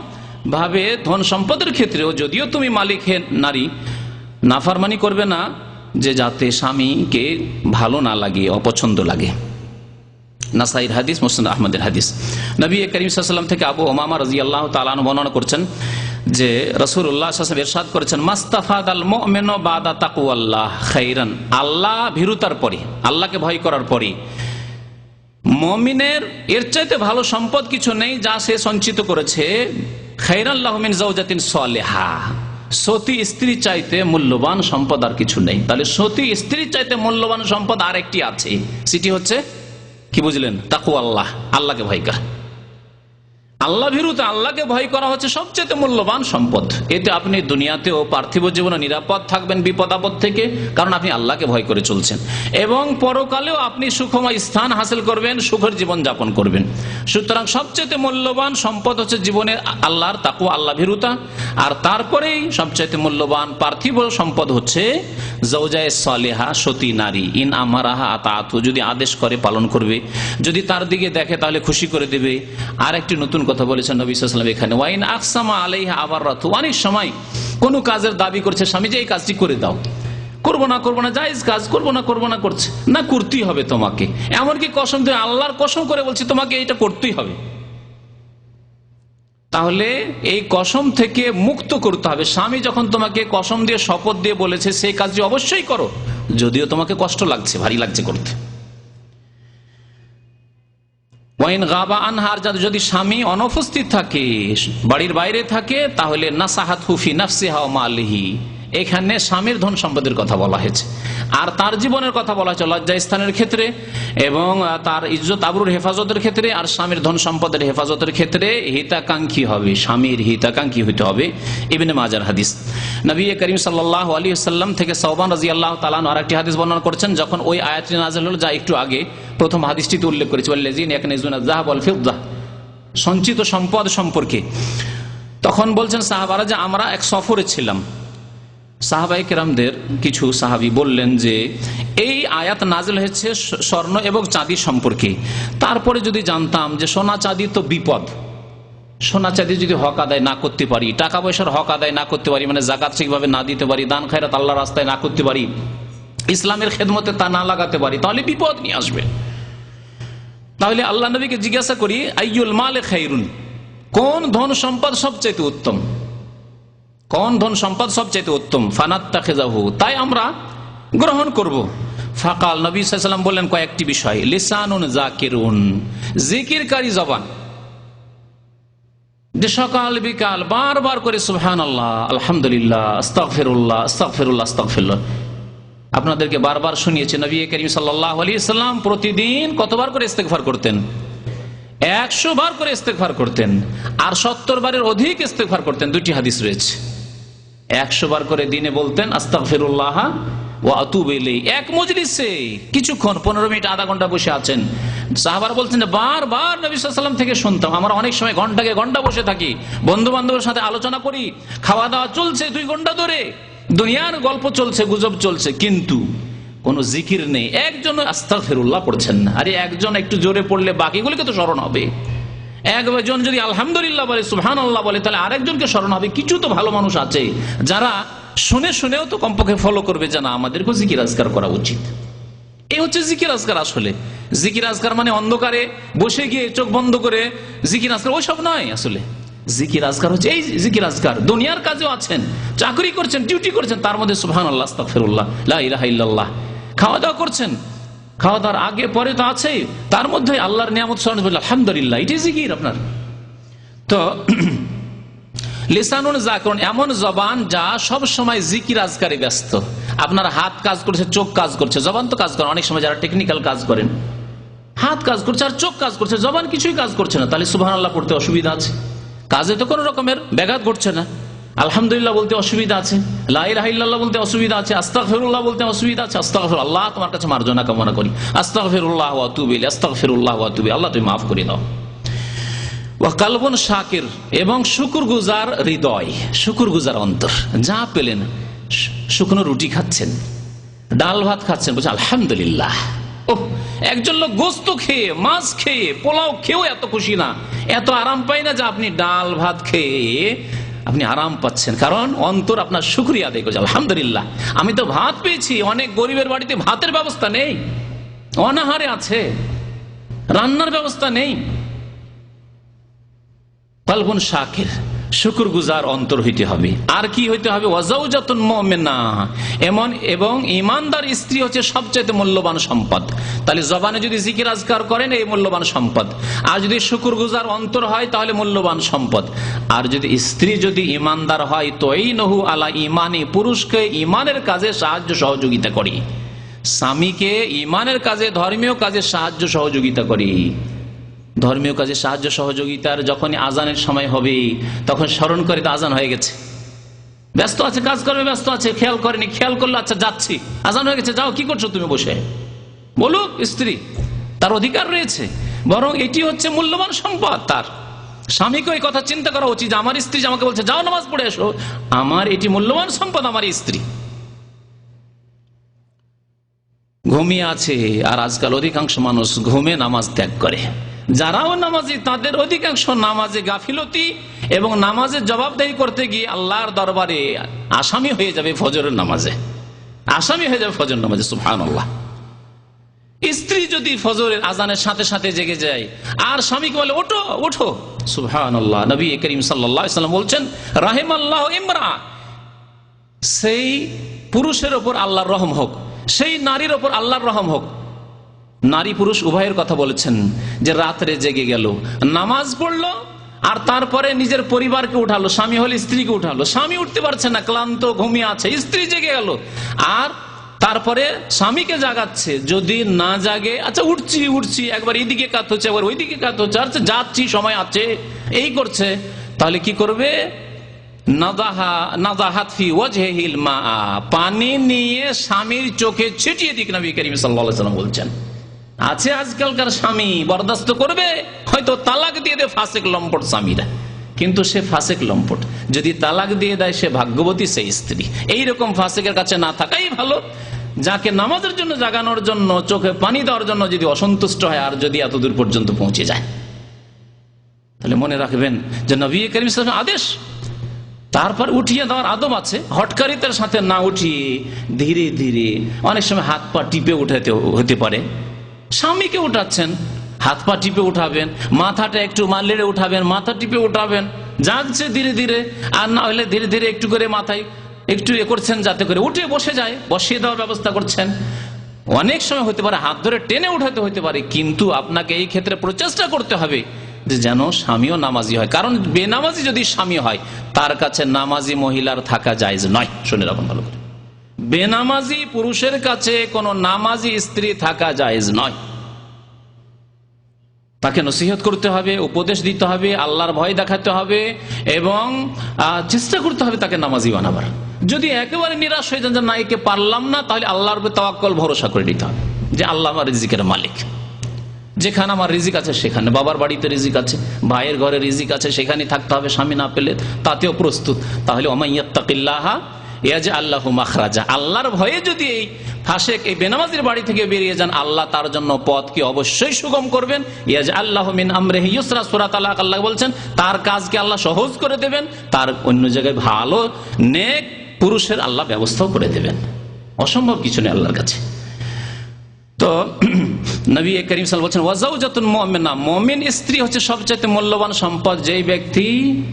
ভাবে ধন সম্পদের ক্ষেত্রেও যদিও তুমি মালিক হে নারী, নাফরমানি করবে না যে যাতে স্বামীকে ভালো না লাগে, অপছন্দ লাগে। নাসাইর হাদিস, মুসনাদ আহমদের হাদিস। নবী করিম সাল্লাল্লাহু আলাইহি ওয়াসাল্লাম থেকে আবু উমামা রাদিয়াল্লাহু তাআলা আনহু বর্ণনা করছেন যে রাসূলুল্লাহ সাল্লাল্লাহু আলাইহি ওয়াসাল্লাম ইরশাদ করেছেন, মাস্তাফাদাল মুমিনু বাদা তাকওয়াল্লাহ খাইরান। আল্লাহ ভীরুতার পরে, আল্লাহকে ভয় করার পরে মুমিনের এর চাইতে ভালো সম্পদ কিছু নেই যা সে সঞ্চিত করেছে। খাইরান লাহু মিন যাওজাতিন সালিহা। সতী স্ত্রী চাইতে মূল্যবান সম্পদ আর কিছু নেই। তাহলে সতী স্ত্রী চাইতে মূল্যবান সম্পদ আর একটি আছে, সেটি হচ্ছে কি বুঝলেন? তাকওয়াল্লাহ, আল্লাহকে ভয় করা। আল্লাহ ভীরুতা, আল্লাহকে ভয় করা হচ্ছে সবচেয়ে মূল্যবান সম্পদ। এতে আপনি দুনিয়াতেও পার্থিব জীবনে নিরাপদ থাকবেন বিপদ আপদ থেকে, কারণ আপনি আল্লাহকে ভয় করে চলছেন, এবং পরকালেও আপনি সুখময় স্থান হাসিল করবেন, সুখের জীবন যাপন করবেন। সুতরাং সবচেয়ে মূল্যবান সম্পদ হচ্ছে জীবনে আল্লাহর তাকওয়া, আল্লাহ ভীরুতা। আর তারপরেই সবচেয়ে মূল্যবান পার্থিব সম্পদ হচ্ছে যাওজায়ে সালেহা, সতী নারী। ইন আমারাহা আতাআতু, যদি আদেশ করে পালন করবে, যদি তার দিকে দেখে তাহলে খুশি করে দেবে। আর একটি নতুন কথা বলেছেন নবী সাল্লাল্লাহু আলাইহি ওয়াসাল্লাম এখানে, ওয়াইন আকসামা আলাইহা আবাররাতু। অনেক সময় কোন কাজের দাবি করছে স্বামী যে এই কাজটি করে দাও, করবো না জায়েজ কাজ, করবো না করছে না, করতেই হবে তোমাকে। এমনকি কসম দিয়ে, আল্লাহর কসম করে বলছি তোমাকে এটা করতেই হবে। তাহলে এই কসম থেকে মুক্ত করতে হবে। স্বামী যখন তোমাকে কসম দিয়ে, শপথ দিয়ে বলেছে সেই কাজটি অবশ্যই করো, যদিও তোমাকে কষ্ট লাগছে, ভারী লাগছে করতে। ওয়াইন গাবা আনহার, যদি স্বামী অনুপস্থিত থাকে, বাড়ির বাইরে থাকে, তাহলে নাসাহাতহু ফি নাফসিহা ওয়া মালিহি। এখানে স্বামীর ধন সম্পদের কথা বলা হয়েছে, আর তার জীবনের কথা বলা হয়েছে লজ্জা স্থানের ক্ষেত্রে, এবং তার ইজ্জত আবরুর হেফাজতের ক্ষেত্রে। আর স্বামীর ধন সম্পদের হেফাজতের ক্ষেত্রে হিতাকাঙ্ক্ষী হবে, স্বামীর হিতাকাঙ্ক্ষী হতে হবে। ইবনে মাজার হাদিস। নবী করিম সাল্লাল্লাহু আলাইহি ওয়াসাল্লাম থেকে সাওবান রাদিয়াল্লাহু তাআলা আনহু আরেকটি হাদিস বর্ণনা করেছেন, যখন ওই আয়াতটি নাযিল হলো যা একটু আগে প্রথম হাদিসটিতে উল্লেখ করেছে, ওয়াল্লাযিনা ইয়াকনিজুনা যাহাব ওয়াল ফিদ্দা, সঞ্চিত সম্পদ সম্পর্কে। তখন বলছেন সাহাবারা যে আমরা এক সফরে ছিলাম। সাহাবায়ে কেরামদের কিছু সাহাবী বললেন যে এই আয়াত নাযিল হয়েছে স্বর্ণ এবং চাঁদি সম্পর্কে। তারপরে যদি জানতাম যে সোনা চাঁদি তো বিপদ, সোনা চাঁদি যদি হক আদায় না করতে পারি, টাকা পয়সার হক আদায় না করতে পারি, মানে যাকাত ঠিকভাবে না দিতে পারি, দান খায়রাত আল্লাহর রাস্তায় না করতে পারি, ইসলামের খেদমতে তা না লাগাতে পারি, তাহলে বিপদ নিয়ে আসবে। তাহলে আল্লাহ নবীকে জিজ্ঞাসা করি, আইয়ুল মালে খায়রুন, কোন ধন সম্পদ সবচেয়ে উত্তম, কোন ধন সম্পদ সবচেয়ে উত্তম? ফানাত্তাখিযাহু, তাই আমরা গ্রহণ করব। ফাকাল, নবী সাল্লাল্লাহু আলাইহি ওয়াসাল্লাম বললেন কয়েকটি বিষয়। লিসানুন যাকিরুন, জিকিরকারী জবান, যে সকাল বিকাল বারবার করে সুবহানাল্লাহ, আলহামদুলিল্লাহ, আস্তাগফিরুল্লাহ, আস্তাগফিরুল্লাহ, আস্তাগফিরুল্লাহ। আপনাদেরকে বারবার শুনিয়েছে নবী করিম সাল্লাল্লাহু আলাইহি ওয়াসাল্লাম প্রতিদিন কতবার করে ইস্তেগফার করতেন? 100 বার করে ইস্তেগফার করতেন, আর 70 বারের অধিক ইস্তেগফার করতেন। দুটি হাদিস রয়েছে। 100 বার করে দিনে বলতেন আস্তাগফিরুল্লাহ ওয়া আতুবু ইলাইহি, এক মজলিসে কিছুক্ষণ, 15 মিনিট, আধা ঘন্টা বসে আছেন। সাহাবারা বলছেন যে বারবার নবী সাল্লাল্লাহু আলাইহি ওয়াসাল্লাম থেকে শুনতাম। আমরা অনেক সময় ঘন্টাকে ঘন্টা বসে থাকি, বন্ধু বান্ধবের সাথে আলোচনা করি, খাওয়া দাওয়া চলছে 2 ঘন্টা ধরে, দুনিয়ার গল্প চলছে, গুজব চলছে, কিন্তু কোন জিকির নেই। একজন আস্তাগফিরুল্লাহ পড়ছেন না। আরে একজন একটু জোরে পড়লে বাকিগুলোকে তো স্মরণ হবে। একজন যদি আলহামদুলিল্লাহ বলে, সুবহানাল্লাহ বলে, তাহলে আরেকজনকে স্মরণ হবে। কিছু তো ভালো মানুষ আছে যারা শুনেও তো কমপক্ষে ফলো করবে, যে না, আমাদেরকেও জিকির আজকার করা উচিত। এই হচ্ছে জিকির আজকার। আসলে জিকির আজকার মানে অন্ধকারে বসে গিয়ে চোখ বন্ধ করে জিকির আজকার, ওইসব নয়। আসলে জিকির আজকার হচ্ছে এই জিকির আজকার। দুনিয়ার কাজেও আছেন, চাকরি করছেন, ডিউটি করছেন, তার মধ্যে সুবহানাল্লাহ, আস্তাগফিরুল্লাহ, লা ইলাহা ইল্লাল্লাহ। খাওয়া দাওয়া করছেন, খাওয়া দাওয়ার আগে পরে তো আছেই, তার মধ্যে আল্লাহর নিয়ামত স্মরণ করলেন, আলহামদুলিল্লাহ, এটাই জিকির আপনার। তো লিসানুন যাকিরুন এমন জবান যা সব সময় জিকির আজকারে ব্যস্ত। আপনার হাত কাজ করছে, চোখ কাজ করছে, জবান তো কাজ করে। অনেক সময় যারা টেকনিক্যাল কাজ করেন, হাত কাজ করছে আর চোখ কাজ করছে, জবান কিছুই কাজ করছে না, তাহলে সুবহানাল্লাহ পড়তে অসুবিধা আছে? কাজে তো কোনো রকমের ব্যাঘাত ঘটছে না। আলহামদুলিল্লাহ বলতে অসুবিধা আছে, লা ইলাহা ইল্লাল্লাহ বলতে অসুবিধা আছে, আস্তাগফিরুল্লাহ বলতে অসুবিধা আছে। আস্তাগফিরুল্লাহ, তোমার কাছে মার্জনা কামনা করি, আস্তাগফিরুল্লাহ ওয়া আতুবু ইলাইহি, আস্তাগফিরুল্লাহ ওয়া আতুবু ইলাইহি, আল্লাহ তুমি মাফ করে দাও। ওয়া কালবুন শাকির, এবং শুকরগুজার হৃদয়, শুকরগুজার অন্তর। যা পেলেন, শুকনো রুটি খাচ্ছেন, ডাল ভাত খাচ্ছেন, বলছে আলহামদুলিল্লাহ। ওহ, একজন লোক গোস্ত খেয়ে, মাছ খেয়ে, পোলাও খেয়েও এত খুশি না, এত আরাম পায় না, যে আপনি ডাল ভাত খেয়ে আপনি আরাম পাচ্ছেন, কারণ অন্তর আপনার শুকরিয়া আদায় করছে। আলহামদুলিল্লাহ, আমি তো ভাত পেয়েছি। অনেক গরিবের বাড়িতে ভাতের ব্যবস্থা নেই, অনাহারে আছে, রান্নার ব্যবস্থা নেই। কালবুন শাকির, শুকরগুজার অন্তর হইতে হবে। আর কি হইতে হবে? ওয়াজাউজাতুন মুমিনা, এবং ঈমানদার স্ত্রী হচ্ছে সবচেয়ে মূল্যবান সম্পদ। তাহলে জবানে যদি জিকির আজকার করেন, এই মূল্যবান সম্পদ। আর যদি শুকরগুজার অন্তর হয়, তাহলে মূল্যবান সম্পদ। আর যদি স্ত্রী যদি ঈমানদার হয়, তো এই নহু আলা ঈমানি, পুরুষকে ঈমানের কাজে সাহায্য সহযোগিতা করি, স্বামীকে ঈমানের কাজে, ধর্মীয় কাজে সাহায্য সহযোগিতা করি। ধর্মীয় কাজে সাহায্য সহযোগিতার যখনই আজানের সময় হবে, তখন স্মরণ করে তো আজান হয়ে গেছে, ব্যস্ত আছে, কাজ করবে ব্যস্ত আছে, খেয়াল করেনি, খেয়াল করলো আচ্ছা যাচ্ছি, আজান হয়ে গেছে, যাও, কি করছো তুমি বসে? বলুক স্ত্রী, তার অধিকার রয়েছে। বরং এটি হচ্ছে মূল্যবান সম্পদ। তার স্বামীকে ওই কথা চিন্তা করা উচিত, আমার স্ত্রী আমাকে বলছে যাও নামাজ পড়ে এসো, আমার এটি মূল্যবান সম্পদ, আমার স্ত্রী। ঘুমিয়ে আছে, আর আজকাল অধিকাংশ মানুষ ঘুমে নামাজ ত্যাগ করে। যারাও নামাজি, তাদের অধিকাংশ নামাজে গাফিলতি, এবং নামাজের জবাবদাহি করতে গিয়ে আল্লাহর দরবারে আসামি হয়ে যাবে ফজরের নামাজে, আসামি হয়ে যাবে ফজর নামাজে। সুবহানাল্লাহ। স্ত্রী যদি ফজরের আজানের সাথে সাথে জেগে যায়, আর স্বামীকে বলে ওঠো ওঠো, সুবহানাল্লাহ, নবী করিম সাল্লাল্লাহু আলাইহি ওয়াসাল্লাম বলছেন, রাহিমাল্লাহু ইমরা, সেই পুরুষের উপর আল্লাহর রহম হোক, সেই নারীর উপর আল্লাহর রহম হোক। নারী পুরুষ উভয়ের কথা বলেছেন, যে রাত্রে জেগে গেল, নামাজ পড়লো, আর তারপরে নিজের পরিবারকে উঠালো, স্বামী হলে স্ত্রীকে উঠালো, স্বামী উঠতে পারছে না, ক্লান্ত, ঘুমিয়ে আছে, স্ত্রী জেগে গেল, আর তারপরে স্বামীকে জাগাচ্ছে। যদি না জাগে, আচ্ছা উঠছি উঠছি, একবার এইদিকে কাত হচ্ছে, একবার ওইদিকে কাত হচ্ছে, আচ্ছা যাচ্ছি, সময় আছে, এই করছে, তাহলে কি করবে? পানি নিয়ে স্বামীর চোখে ছিটিয়ে দিক, নবী করিম সাল্লাল্লাহু আলাইহি ওয়াসাল্লাম বলছেন। আছে আজকালকার স্বামী বরদাস্ত করবে, হয়তো তালাক দিয়ে দেয় ফাসেক লম্পট স্বামীরা, কিন্তু সে ফাসেক লম্পট। যদি তালাক দিয়ে দেয়, সে ভাগ্যবতী সেই স্ত্রী। এইরকম ফাসেকের কাছে না থাকাই ভালো, যাকে নামাজের জন্য জাগানোর জন্য, চোখে পানি দেওয়ার জন্য যদি অসন্তুষ্ট হয়, আর যদি এতদূর পর্যন্ত পৌঁছে যায়, তাহলে মনে রাখবেন যে নবী করিম সাল্লাল্লাহু আলাইহি ওয়াসাল্লাম আদেশ। তারপর উঠিয়ে দেওয়ার আদব আছে, হটকারিতার সাথে না উঠিয়ে ধীরে ধীরে, অনেক সময় হাত পা টিপে উঠাতে হতে পারে, স্বামীকে উঠাচ্ছেন, হাত পা টিপে উঠাবেন, মাথাটা একটু লেড়ে উঠাবেন, মাথা টিপে উঠাবেন, জাগছে ধীরে ধীরে, আর না হলে ধীরে ধীরে একটু করে মাথায় একটু করছেন, যাতে করে উঠে বসে যায়, বসিয়ে দেওয়ার ব্যবস্থা করছেন। অনেক সময় হতে পারে হাত ধরে টেনে উঠাতে হতে পারে, কিন্তু আপনাকে এই ক্ষেত্রে প্রচেষ্টা করতে হবে যে যেন স্বামীও নামাজি হয়, কারণ বেনামাজি যদি স্বামী হয়, তার কাছে নামাজি মহিলার থাকা জায়েজ নয়। শুনে রাখুন ভালো করে, বেনামাজি পুরুষের কাছে কোন নামাজি স্ত্রী থাকা জায়েজ নয়। তাকে নসিহত করতে হবে, উপদেশ দিতে হবে, আল্লাহর ভয় দেখাতে হবে, এবং চেষ্টা করতে হবে তাকে নামাজি বানাবার। যদি একেবারে নিরাশ হয়ে যান যে না, একে পারলাম না, তাহলে আল্লাহর উপর তাওয়াক্কুল, ভরসা করে নিতে হবে যে আল্লাহ আমার রিজিকের মালিক, যেখানে আমার রিজিক আছে সেখানে, বাবার বাড়িতে রিজিক আছে, ভাইয়ের ঘরে রিজিক আছে, সেখানে থাকতে হবে, স্বামী না পেলে তাতেও প্রস্তুত। তাহলে ওমাইয়াত্তাকিল্লাহ ইয়াজআল লাহু মাখরাজা, আল্লাহর ভয়ে যদি এই ফাসেক, এই বেনামাজির বাড়ি থেকে বেরিয়ে যান, আল্লাহ তার জন্য পথকে অবশ্যই সুগম করবেন। ইয়াজআল লাহু মিন আমরিহি ইউসরা, সূরা তালাক আল্লাহ বলছেন, তার কাজকে আল্লাহ সহজ করে দেবেন, তার অন্য জায়গায় ভালো নেক পুরুষের আল্লাহ ব্যবস্থাও করে দেবেন। অসম্ভব কিছু নেই আল্লাহর কাছে। তো নবী করিম সাল্লাল্লাহু আলাইহি ওয়াসাল্লাম বলছেন ওয়াজাওজাতুন মুমিনা, মুমিন স্ত্রী হচ্ছে সবচেয়ে মূল্যবান সম্পদ। যেই ব্যক্তি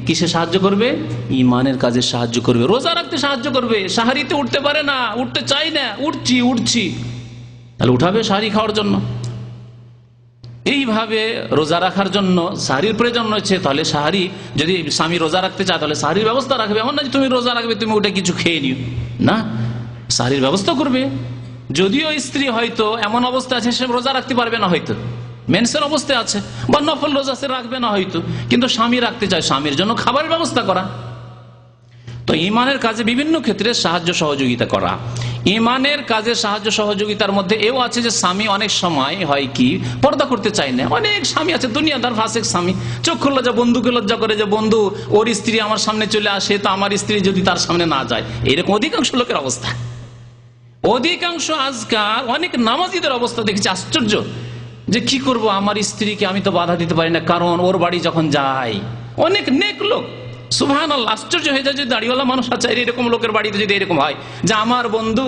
কিসে সাহায্য করবে? ঈমানের কাজে সাহায্য করবে, রোজা রাখতে সাহায্য করবে। সাহারিতে উঠতে পারে না, উঠতে চাই না, উঠছি, তাহলে উঠাবে সাহারি খাওয়ার জন্য। এইভাবে রোজা রাখার জন্য সাহারির প্রয়োজন রয়েছে, তাহলে সাহারি যদি স্বামী রোজা রাখতে চায় তাহলে সাহারির ব্যবস্থা রাখবে। এমন না যে তুমি রোজা রাখবে তুমি উঠে কিছু খেয়ে নিও, না, সাহারির ব্যবস্থা করবে। যদিও স্ত্রী হয়তো এমন অবস্থা আছে সে রোজা রাখতে পারবে না, হয়তো মেন্সের অবস্থায় আছে বা নফল রোজা সে রাখবে না হয়তো, কিন্তু স্বামী রাখতে চায়, স্বামীর জন্য খাবারের ব্যবস্থা করা। তো ঈমানের কাজে বিভিন্ন ক্ষেত্রে সাহায্য সহযোগিতা করা। ঈমানের কাজে সাহায্য সহযোগিতার মধ্যে এও আছে যে স্বামী অনেক সময় হয় কি পর্দা করতে চায় না। অনেক স্বামী আছে দুনিয়াদার ফাসেক স্বামী, চক্ষু লজ্জা, বন্ধুকে লজ্জা করে যে বন্ধু ওর স্ত্রী আমার সামনে চলে আসে তো আমার স্ত্রী যদি তার সামনে না যায়, এরকম অধিকাংশ লোকের অবস্থা। অধিকাংশ আজকাল অনেক নামাজিদের অবস্থা দেখেছি আশ্চর্য, যে কি করব আমার স্ত্রীকে আমি তো বাধা দিতে পারি না, কারণ ওর বাড়ি যখন যাই অনেক নেক লোক, সুবহানাল্লাহ, আশ্চর্য হয়ে যায় যে দাড়িওয়ালা মানুষ আছে এরকম লোকের বাড়িতে যদি এরকম হয় যে আমার বন্ধু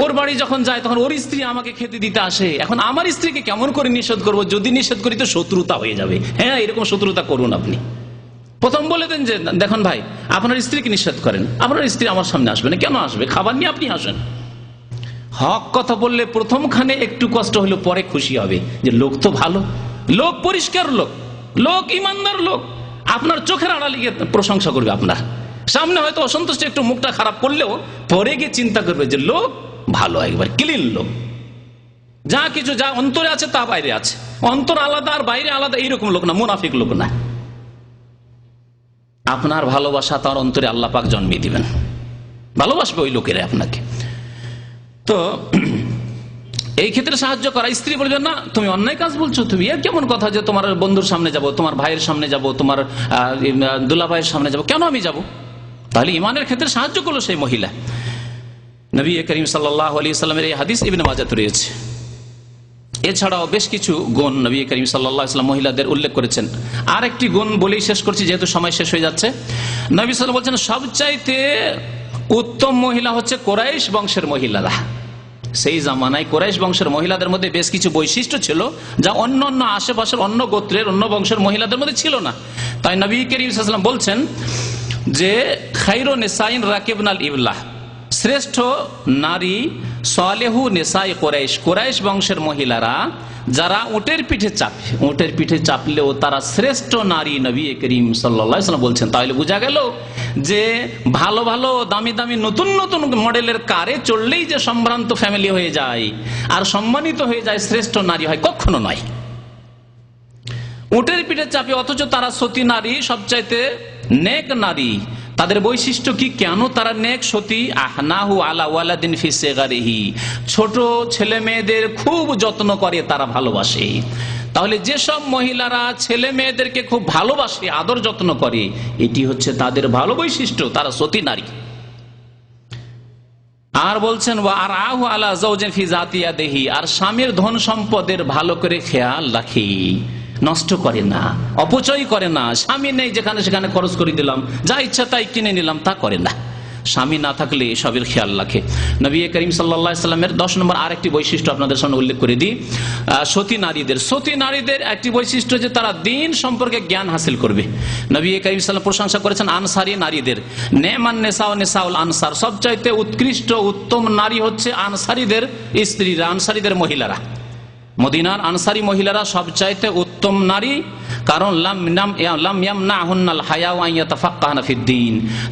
ওর বাড়ি যখন যায় তখন ওর স্ত্রী আমাকে খেতে দিতে আসে। এখন আমার স্ত্রীকে কেমন করে নিষেধ করব? যদি নিষেধ করি তো শত্রুতা হয়ে যাবে। হ্যাঁ, এরকম শত্রুতা করুন আপনি। প্রথম বলে দেন যে দেখুন ভাই, আপনার স্ত্রীকে নিষেধ করেন, আপনার স্ত্রী আমার সামনে আসবে না, কেন আসবে? খাবার নিয়ে আপনি আসেন। হক কথা বললে প্রথমখানে একটু কষ্ট হলো, পরে খুশি হবে যে লোক তো ভালো, লোক পরিষ্কার, লোক ইমানদার লোক, আপনার চোখের আড়ালে গিয়ে প্রশংসা করবে। আপনার সামনে হয়তো অসন্তুষ্ট একটু মুখটা খারাপ করলেও পরে গিয়ে চিন্তা করবে যে লোক ভালো, একবার ক্লিন লোক, যা কিছু যা অন্তরে আছে তা বাইরে আছে, অন্তর আলাদা আর বাইরে আলাদা, এইরকম লোক না, মুনাফিক লোক না। আপনার ভালোবাসা তার অন্তরে আল্লাহ পাক জন্মিয়ে দিবেন, ভালোবাসবে ওই লোকেরা আপনাকে। তো এই ক্ষেত্রে সাহায্য করা। স্ত্রী বলবে না তুমি অন্যায় কাজ বলছো, তুমি এর কেমন কথা যে তোমার বন্ধুর সামনে যাব, তোমার ভাইয়ের সামনে যাব, তোমার দুলা ভাইয়ের সামনে যাব, কেন আমি যাব? তাহলে ঈমানের ক্ষেত্রে সাহায্য করলো সেই মহিলা। নবী করিম সাল্লাল্লাহু আলাইহি ওয়াসাল্লামের এই হাদিস ইবনে মাজাহতে রয়েছে। এছাড়াও বেশ কিছু গুণ নবী করিম সাল্লাল্লাহু আলাইহি ওয়াসাল্লাম মহিলাদের উল্লেখ করেছেন। আর একটি গুণ বলেই শেষ করছি যেহেতু সময় শেষ হয়ে যাচ্ছে। নবী সাল্লাল্লাহু আলাইহি ওয়াসাল্লাম বলছেন সবচাইতে উত্তম মহিলা হচ্ছে কুরাইশ বংশের মহিলারা। সেই জামানায় কুরাইশ বংশের মহিলাদের মধ্যে বেশ কিছু বৈশিষ্ট্য ছিল যা অন্য আশেপাশের অন্য গোত্রের অন্য বংশের মহিলাদের মধ্যে ছিল না। তাই নবী করিম সাল্লাল্লাহু আলাইহি ওয়াসাল্লাম বলছেন যে খায়রু নিসাইন রাকিবনাল ইবলাহ, শ্রেষ্ঠ নারী সালেহু নিসাই কুরাইশ, কুরাইশ বংশের মহিলারা যারা উটের পিঠে চাপলেও তারা শ্রেষ্ঠ নারী। নবী করিম সাল্লাল্লাহু আলাইহি ওয়াসাল্লাম বলছেন। তাহলে বোঝা গেল যে ভালো ভালো দামি দামি নতুন নতুন মডেলের কারে চললেই যে সম্ভ্রান্ত ফ্যামিলি হয়ে যায় আর সম্মানিত হয়ে যায়, শ্রেষ্ঠ নারী হয়, কখনো নয়। উটের পিঠে চাপে অথচ তারা সতী নারী, সবচাইতে নেক নারী। তাদের বৈশিষ্ট্য কি, কেন তারা নেক সতী? আহনাহু আলা ওয়ালাদিন ফি সিগারিহি, ছোট ছেলে মেয়েদের খুব যত্ন করে, তারা ভালোবাসে। তাহলে যেসব মহিলারা ছেলে মেয়েদেরকে খুব ভালোবাসে, আদর যত্ন করে, এটি হচ্ছে তাদের ভালো বৈশিষ্ট্য, তারা সতী নারী। আর বলছেন আর আহু আলা যাওজিন ফি যাতিয়াদিহি, আর স্বামীর ধন সম্পদের ভালো করে খেয়াল রাখে, নষ্ট করে না, অপচয় করে না। স্বামী নেই যেখানে সেখানে খরচ করে দিলাম, যা ইচ্ছা তাই কিনে নিলাম, তা করে না। স্বামী না থাকলে সবের খেয়াল রাখে। নবী করিম সাল্লাল্লাহু আলাইহি ওয়াসাল্লামের 10 নম্বর আরেকটি বৈশিষ্ট্য আপনাদের সামনে উল্লেখ করে দিই। সতী নারীদের একটি বৈশিষ্ট্য যে তারা দ্বীন সম্পর্কে জ্ঞান হাসিল করবে। নবী করিম সাল্লাল্লাহু আলাইহি ওয়াসাল্লাম প্রশংসা করেছেন আনসারী নারীদের, নেমান নিসাউ নিসাউল আনসার, সবচাইতে উৎকৃষ্ট উত্তম নারী হচ্ছে আনসারীদের স্ত্রীরা, আনসারীদের মহিলারা। মদিনার আনসারী মহিলারা সবচাইতে উত্তম নারী, কারণ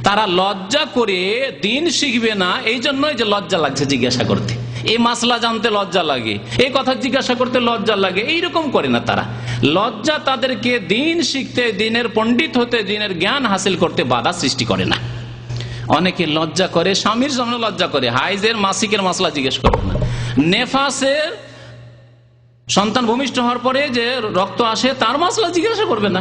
তারা লজ্জা করে দিন শিখবে না, এই জন্যই যে লজ্জা লাগছে জিজ্ঞাসা করতে, এই মাসলা জানতে লজ্জা লাগে, এই কথা জিজ্ঞাসা করতে লজ্জা লাগে, এইরকম করে না তারা। লজ্জা তাদেরকে দিন শিখতে, দিনের পণ্ডিত হতে, দিনের জ্ঞান হাসিল করতে বাধা সৃষ্টি করে না। অনেকে লজ্জা করে, স্বামীর সামনে লজ্জা করে, হাইজের মাসিকের মাসলা জিজ্ঞেস করবে না, নেফাসের সন্তান ভূমিষ্ঠ হওয়ার পরে যে রক্ত আসে তার মাসলা জিজ্ঞাসা করবে না,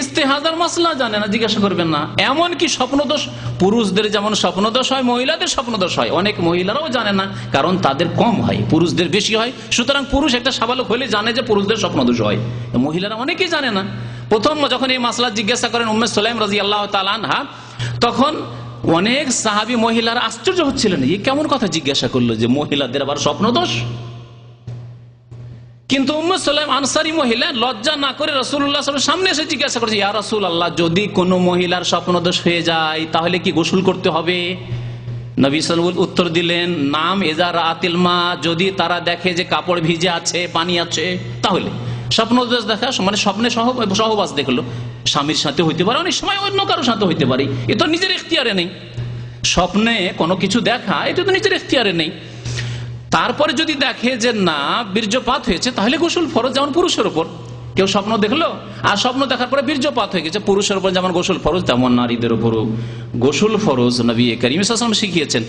ইস্তেহাজার মাসলা জানে না, জিজ্ঞাসা করবেন না। এমনকি স্বপ্নদোষ, পুরুষদের যেমন স্বপ্নদোষ হয় মহিলাদের স্বপ্নদোষ হয়, অনেক মহিলারাও জানে না, কারণ তাদের কম হয়, পুরুষদের বেশি হয়। সুতরাং পুরুষ একটা সাবালক হলে জানে যে পুরুষদের স্বপ্নদোষ হয়, মহিলারা অনেকেই জানে না। প্রথম যখন এই মাসলা জিজ্ঞাসা করেন উম্মে সুলাইম রাদিয়াল্লাহু তাআলা আনহা, তখন অনেক সাহাবী মহিলারা আশ্চর্য হচ্ছিলেন, এই কেমন কথা জিজ্ঞাসা করলো যে মহিলাদের আবার স্বপ্নদোষ। কিন্তু উম্মে সুলাইম আনসারী মহিলা লজ্জা না করে রাসূলুল্লাহ সাল্লাল্লাহু আলাইহি ওয়াসাল্লাম সামনে এসে জিজ্ঞাসা করেছে, ইয়া রাসূলুল্লাহ, যদি কোনো মহিলার স্বপ্নদোষ হয়ে যায় তাহলে কি গোসল করতে হবে? নবী সাল্লাল্লাহু আলাইহি ওয়াসাল্লাম উত্তর দিলেন, নাম ইজা রাআতিল মা, যদি তারা দেখে যে কাপড় ভিজে আছে, পানি আছে, তাহলে। স্বপ্নদোষ দেখা মানে স্বপ্নে সহবাস দেখলো, স্বামীর সাথে হইতে পারে, অনেক সময় অন্য কারোর সাথে হইতে পারে, এ তো নিজের এখতিয়ারে নেই। স্বপ্নে কোনো কিছু দেখা এটা তো নিজের এখতিয়ারে নেই। তারপরে যদি দেখে যে না বীর্যপাত হয়েছে, তাহলে গোসল ফরজ, যেমন পুরুষের উপর। কেউ স্বপ্ন দেখলো আর স্বপ্ন দেখার পরে বীর্যপাত হয়ে গেছে, পুরুষের উপর যেমন গোসল ফরজ তেমন নারীদের উপরও গোসল ফরজ, নবী করিম সাল্লাল্লাহু আলাইহি ওয়াসাল্লাম শিখিয়েছেন।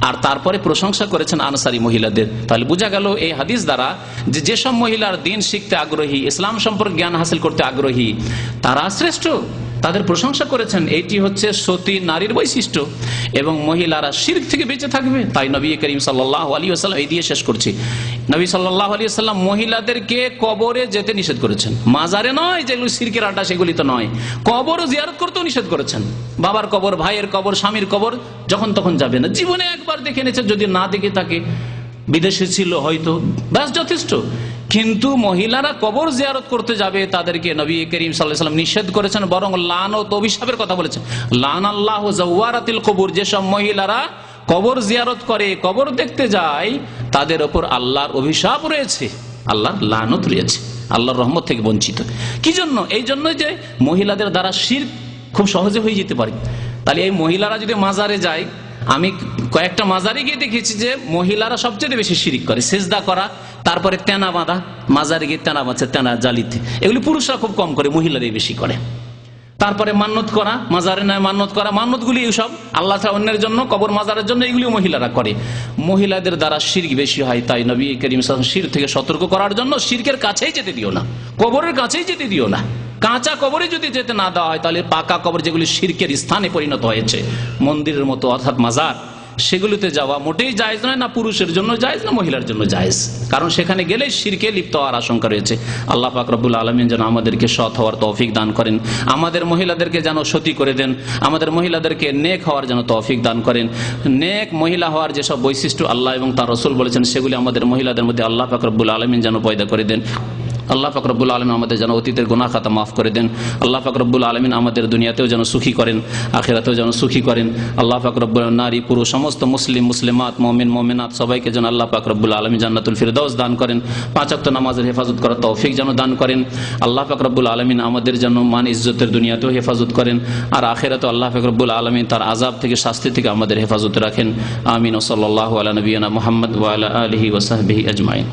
আর তারপরে প্রশংসা করেছেন আনসারী মহিলাদের। তাহলে বোঝা গেল এই হাদিস দ্বারা যে যেসব মহিলার দিন শিখতে আগ্রহী, ইসলাম সম্পর্কে জ্ঞান হাসিল করতে আগ্রহী, তারা শ্রেষ্ঠ, তাদের প্রশংসা করেছেন। এইটি হচ্ছে সতী নারীর বৈশিষ্ট্য। এবং মহিলারা শিরক থেকে বেঁচে থাকবে, তাই নবী করিম সাল্লাল্লাহু আলাইহি ওয়াসাল্লাম এই দিয়ে শেষ করছি। নবী সাল্লাল্লাহু আলাইহি ওয়াসাল্লাম মহিলাদেরকে কবরে যেতে নিষেধ করেছেন, মাজারে নয়, যেগুলো শিরকের আড্ডা সেগুলি তো নয়, কবরও জিয়ারত করতেও নিষেধ করেছেন। বাবার কবর, ভাইয়ের কবর, স্বামীর কবর যখন তখন যাবে না। জীবনে একবার দেখে নিয়েছে, যদি না দেখে থাকে, বিদেশে ছিল হয়তো, ব্যাস যথেষ্ট। কিন্তু মহিলারা কবর জিয়ারত করতে যাবে, তাদেরকে নবী করিম সাল্লাল্লাহু আলাইহি ওয়াসাল্লাম নিষেধ করেছেন, বরং লানত, অভিশাপের কথা বলেছেন। লানাল্লাহু যাওয়ারাতিল কবর, যেসব মহিলারা কবর জিয়ারত করে, কবর দেখতে যায়, তাদের উপর আল্লাহর অভিশাপ রয়েছে, আল্লাহর লানত রয়েছে, আল্লাহর রহমত থেকে বঞ্চিত। কি জন্য? এই জন্য যে মহিলাদের দ্বারা শিরক খুব সহজে হয়ে যেতে পারে। তাহলে এই মহিলারা যদি মাজারে যায়, আমি কয়েকটা মাজারে গিয়ে দেখেছি যে মহিলারা সবচেয়ে বেশি শিরিক করে, সেজদা করা, তারপরে তেনা বাঁধা, মাজারে গিয়ে তেনা বাঁধছে, তেনা জালিতে, এগুলি পুরুষরা খুব কম করে, মহিলারাই বেশি করে। তারপরে মান্নত করা, মাজারে নয় মান্নত করা, মান্নতগুলি সব আল্লাহ ছাড়া অন্যের জন্য, কবর মাজারের জন্য, এগুলিও মহিলারা করে। মহিলাদের দ্বারা শিরক বেশি হয়, তাই নবী করিম সাল্লাল্লাহু আলাইহি ওয়াসাল্লাম শিরক থেকে সতর্ক করার জন্য, শিরকের কাছেই যেতে দিও না, কবরের কাছেই যেতে দিও না। কাঁচা কবরে যদি যেতে না দেওয়া হয়, তাহলে পাকা কবর, যেগুলি শিরকের স্থানে পরিণত হয়েছে, মন্দিরের মতো অর্থাৎ মাজার, সেগুলিতে যাওয়া মোটেই জায়েজ নয়, না পুরুষের জন্য জায়েজ, না মহিলার জন্য জায়েজ। কারণ সেখানে গেলে শিরকে লিপ্ত হওয়ার আশঙ্কা রয়েছে। আল্লাহ পাক রব্বুল আলামিন যেন আমাদেরকে সৎ হওয়ার তৌফিক দান করেন, আমাদের মহিলাদেরকে যেন সতী করে দেন, আমাদের মহিলাদেরকে নেক হওয়ার যেন তৌফিক দান করেন। নেক মহিলা হওয়ার যেসব বৈশিষ্ট্য আল্লাহ এবং তার রাসূল বলেছেন, সেগুলি আমাদের মহিলাদের মধ্যে আল্লাহ পাক রব্বুল আলামিন যেন পয়দা করে দেন। আল্লাহ পাক রব্বুল আলামিন আমাদের যেন অতীতের গুনাহ খাতা মাফ করে দেন। আল্লাহ পাক রব্বুল আলামিন আমাদের দুনিয়াতেও যেন সুখী করেন, আখিরাতেও যেন সুখী করেন। আল্লাহ পাক রব্বুল নারী পুরুষ সমস্ত মুসলিম মুসলিমাত মুমিন মুমিনাত সবাইকে যেন আল্লাহ পাক রব্বুল আলামিন জান্নাতুল ফিরদাউস দান করেন, 5 ওয়াক্ত নামাজের হেফাজত করার তৌফিক যেন দান করেন। আল্লাহ পাক রব্বুল আলামিন আমাদের যেন মান ইজ্জতের দুনিয়াতেও হেফাজত করেন, আর আখিরাতেও আল্লাহ পাক রব্বুল আলামিন তার আযাব থেকে, শাস্তি থেকে আমাদের হেফাজত রাখেন। আমিন। ওয়া সাল্লাল্লাহু আলা নবিয়িনা মুহাম্মদ ওয়া আলা আলিহি ওয়া সাহবিহি আজমাইন।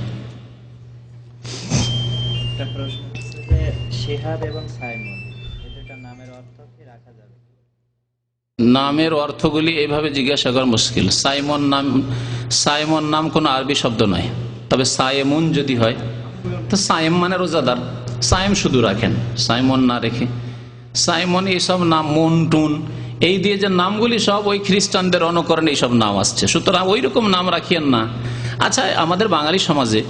নামের অর্থগুলি এইভাবে জিজ্ঞাসা করা মুশকিল। সাইমন নাম কোন আরবি শব্দ নয়, তবে সায়েমুন যদি হয় তো সায়েম মানে রোজাদার, সায়েম শুধু রাখেন, সাইমন না রেখে। সাইমন এইসব নাম, মন্টুন, এই দিয়ে যে নামগুলি সব ওই খ্রিস্টানদের অনুকরণে এইসব নাম আসছে, সুতরাং ওই রকম নাম রাখিয়েন না। আচ্ছা, আমাদের বাঙালি সমাজে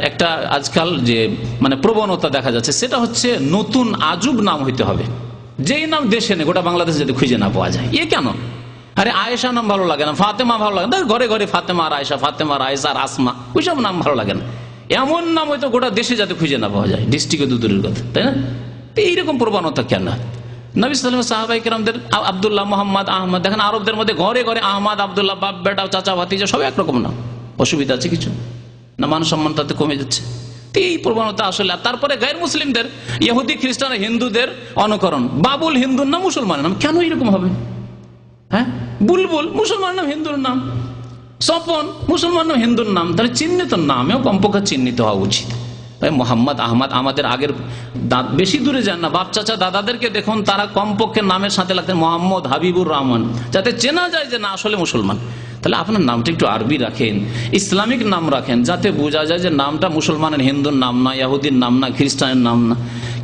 একটা আজকাল যে মানে প্রবণতা দেখা যাচ্ছে, সেটা হচ্ছে নতুন আজব নাম হইতে হবে, যেই নাম দেশে নেই, গোটা বাংলাদেশে যদি খুঁজে না পাওয়া যায়। এ কেন? আরে আয়েশা নাম ভালো লাগে না, ফাতেমা ভালো লাগে না, ঘরে ঘরে ফাতেমা আর আয়েশা, ফাতেমা আর আয়েশা আর আসমা, ওইসব নাম ভালো লাগে না। এমন নাম হয়তো গোটা দেশে যাতে খুঁজে না পাওয়া যায়, ডিস্ট্রিক্টে দূরের কথা, তাই না? এইরকম প্রবণতা কেন? নবী সাল্লাল্লাহু আলাইহি ওয়াসাল্লাম সাহাবায়ে কেরামদের আব্দুল্লাহ, মোহাম্মদ, আহমদ, দেখেন আরবদের মধ্যে ঘরে ঘরে আহমদ, আব্দুল্লাহ, বাপ বেটা, চাচা ভাতিজা, সব একরকম নাম। অসুবিধা আছে কিছু? না, মান সম্মান তাতে কমে যাচ্ছে। এই প্রবণতা আসলে। তারপরে গায়ের মুসলিমদের, ইহুদি খ্রিস্টান হিন্দুদের অনুকরণ, বাবুল হিন্দুর নাম, মুসলমানের নাম। কেন এরকম হবে? হ্যাঁ, বুলবুল মুসলমানের নাম, হিন্দুর নাম। স্বপন মুসলমান নাম, হিন্দুর নাম। তাহলে চিহ্নিত নামেও কমপক্ষে চিহ্নিত হওয়া উচিত। মোহাম্মদ, আহমদ, আমাদের আগের বেশি দূরে যান না, বাপ চাচা দাদাদেরকে দেখুন, তারা কমপক্ষে নামের সাথে লাগতেন মোহাম্মদ, হাবিবুর রহমান, যাতে চেনা যায় যে না আসলে মুসলমান। তাহলে আপনার নামটা একটু আরবি রাখেন, ইসলামিক নাম রাখেন, যাতে বোঝা যায় যে নামটা মুসলমানের, হিন্দুর নাম না, ইহুদির নাম না, খ্রিস্টানের নাম না।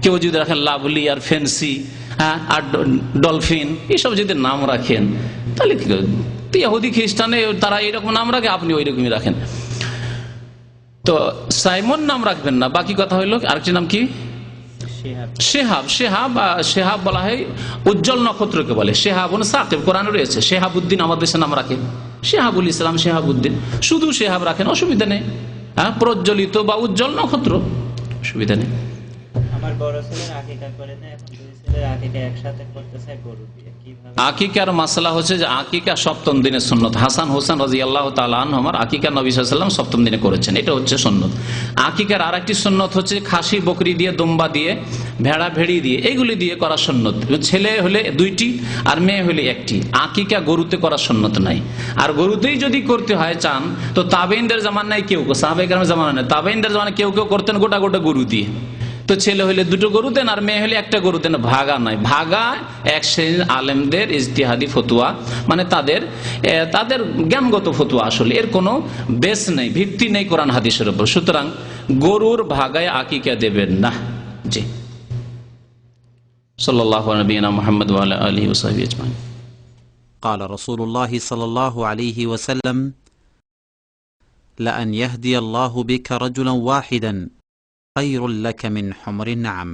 কেউ যদি রাখেন লাভলি আর ফেন্সি, হ্যাঁ, আর ডলফিন, এসব যদি নাম রাখেন, তাহলে কি ইহুদি খ্রিস্টানে তারা এইরকম নাম রাখে, আপনি ওই রকমই রাখেন। তো সাইমন নাম রাখবেন না। বাকি কথা হইল আরেকটি নাম কি? শেহাব। শেহাব, শেহাব বলা হয় উজ্জ্বল নক্ষত্রকে বলে। শেহাবুন সাকিব কোরআনে রয়েছে। শেহাবুদ্দিন আমাদের দেশে নাম রাখে, শেহাবুল ইসলাম, শেহাবুদ্দিন, শুধু শেহাব রাখেন, অসুবিধা নেই। প্রজ্বলিত বা উজ্জ্বল নক্ষত্র, অসুবিধা নেই। আমার বড় ছেলের আকিকা করে না, এখন দুই ছেলের আকিকা একসাথে করতে চাই গরু দিয়ে, কিভাবে? আকিকার মাসলা হচ্ছে যে আকিকা সপ্তম দিনের সুন্নত। হাসান হোসেন রাদিয়াল্লাহু তাআলা আনহুমার আকিকা নবী সাল্লাল্লাহু আলাইহি ওয়াসাল্লাম সপ্তম দিনে করেছেন, এটা হচ্ছে সুন্নত। আকিকার আরেকটি সুন্নত হচ্ছে খাসি বকরি দিয়ে, দুম্বা দিয়ে, ভেড়া ভেড়ি দিয়ে, এইগুলি দিয়ে করা সুন্নত। ছেলে হলে দুইটি আর মেয়ে হলে একটি। আকিকা গরুতে করা সুন্নত নাই। আর গরুতেই যদি করতে হয় চান তো তাবেইনদের জামানায় কেউ, সাহাবায়ে কেরামের জামানায় না, তাবেইনদের জামানায় কেউ কেউ করতেন গোটা গোটা গরু দিয়ে। তো ছেলে হলে দুটো গরু দেন আর মেয়ে হলে একটা গরু দেন, ভাগা নয়। ভাগা এক শ্রেণীর আলেমদের ইজতিহাদি ফতুয়া, মানে তাদের জ্ঞানগত ফতুয়া, আসলে এর কোনো বেস নেই, ভিত্তি নেই কোরআন হাদিসের উপর। সুতরাং গরুর ভাগায় আকিকা দেবেন না। জি, সাল্লাল্লাহু আলা নবিয়িনা মুহাম্মদ ওয়া আলা আলিহি ওয়া সাহবিহি আজমাইন। قال رسول الله صلى الله عليه وسلم: لأن يهدي الله بك رجلا واحدا خير لك من حمر النعم.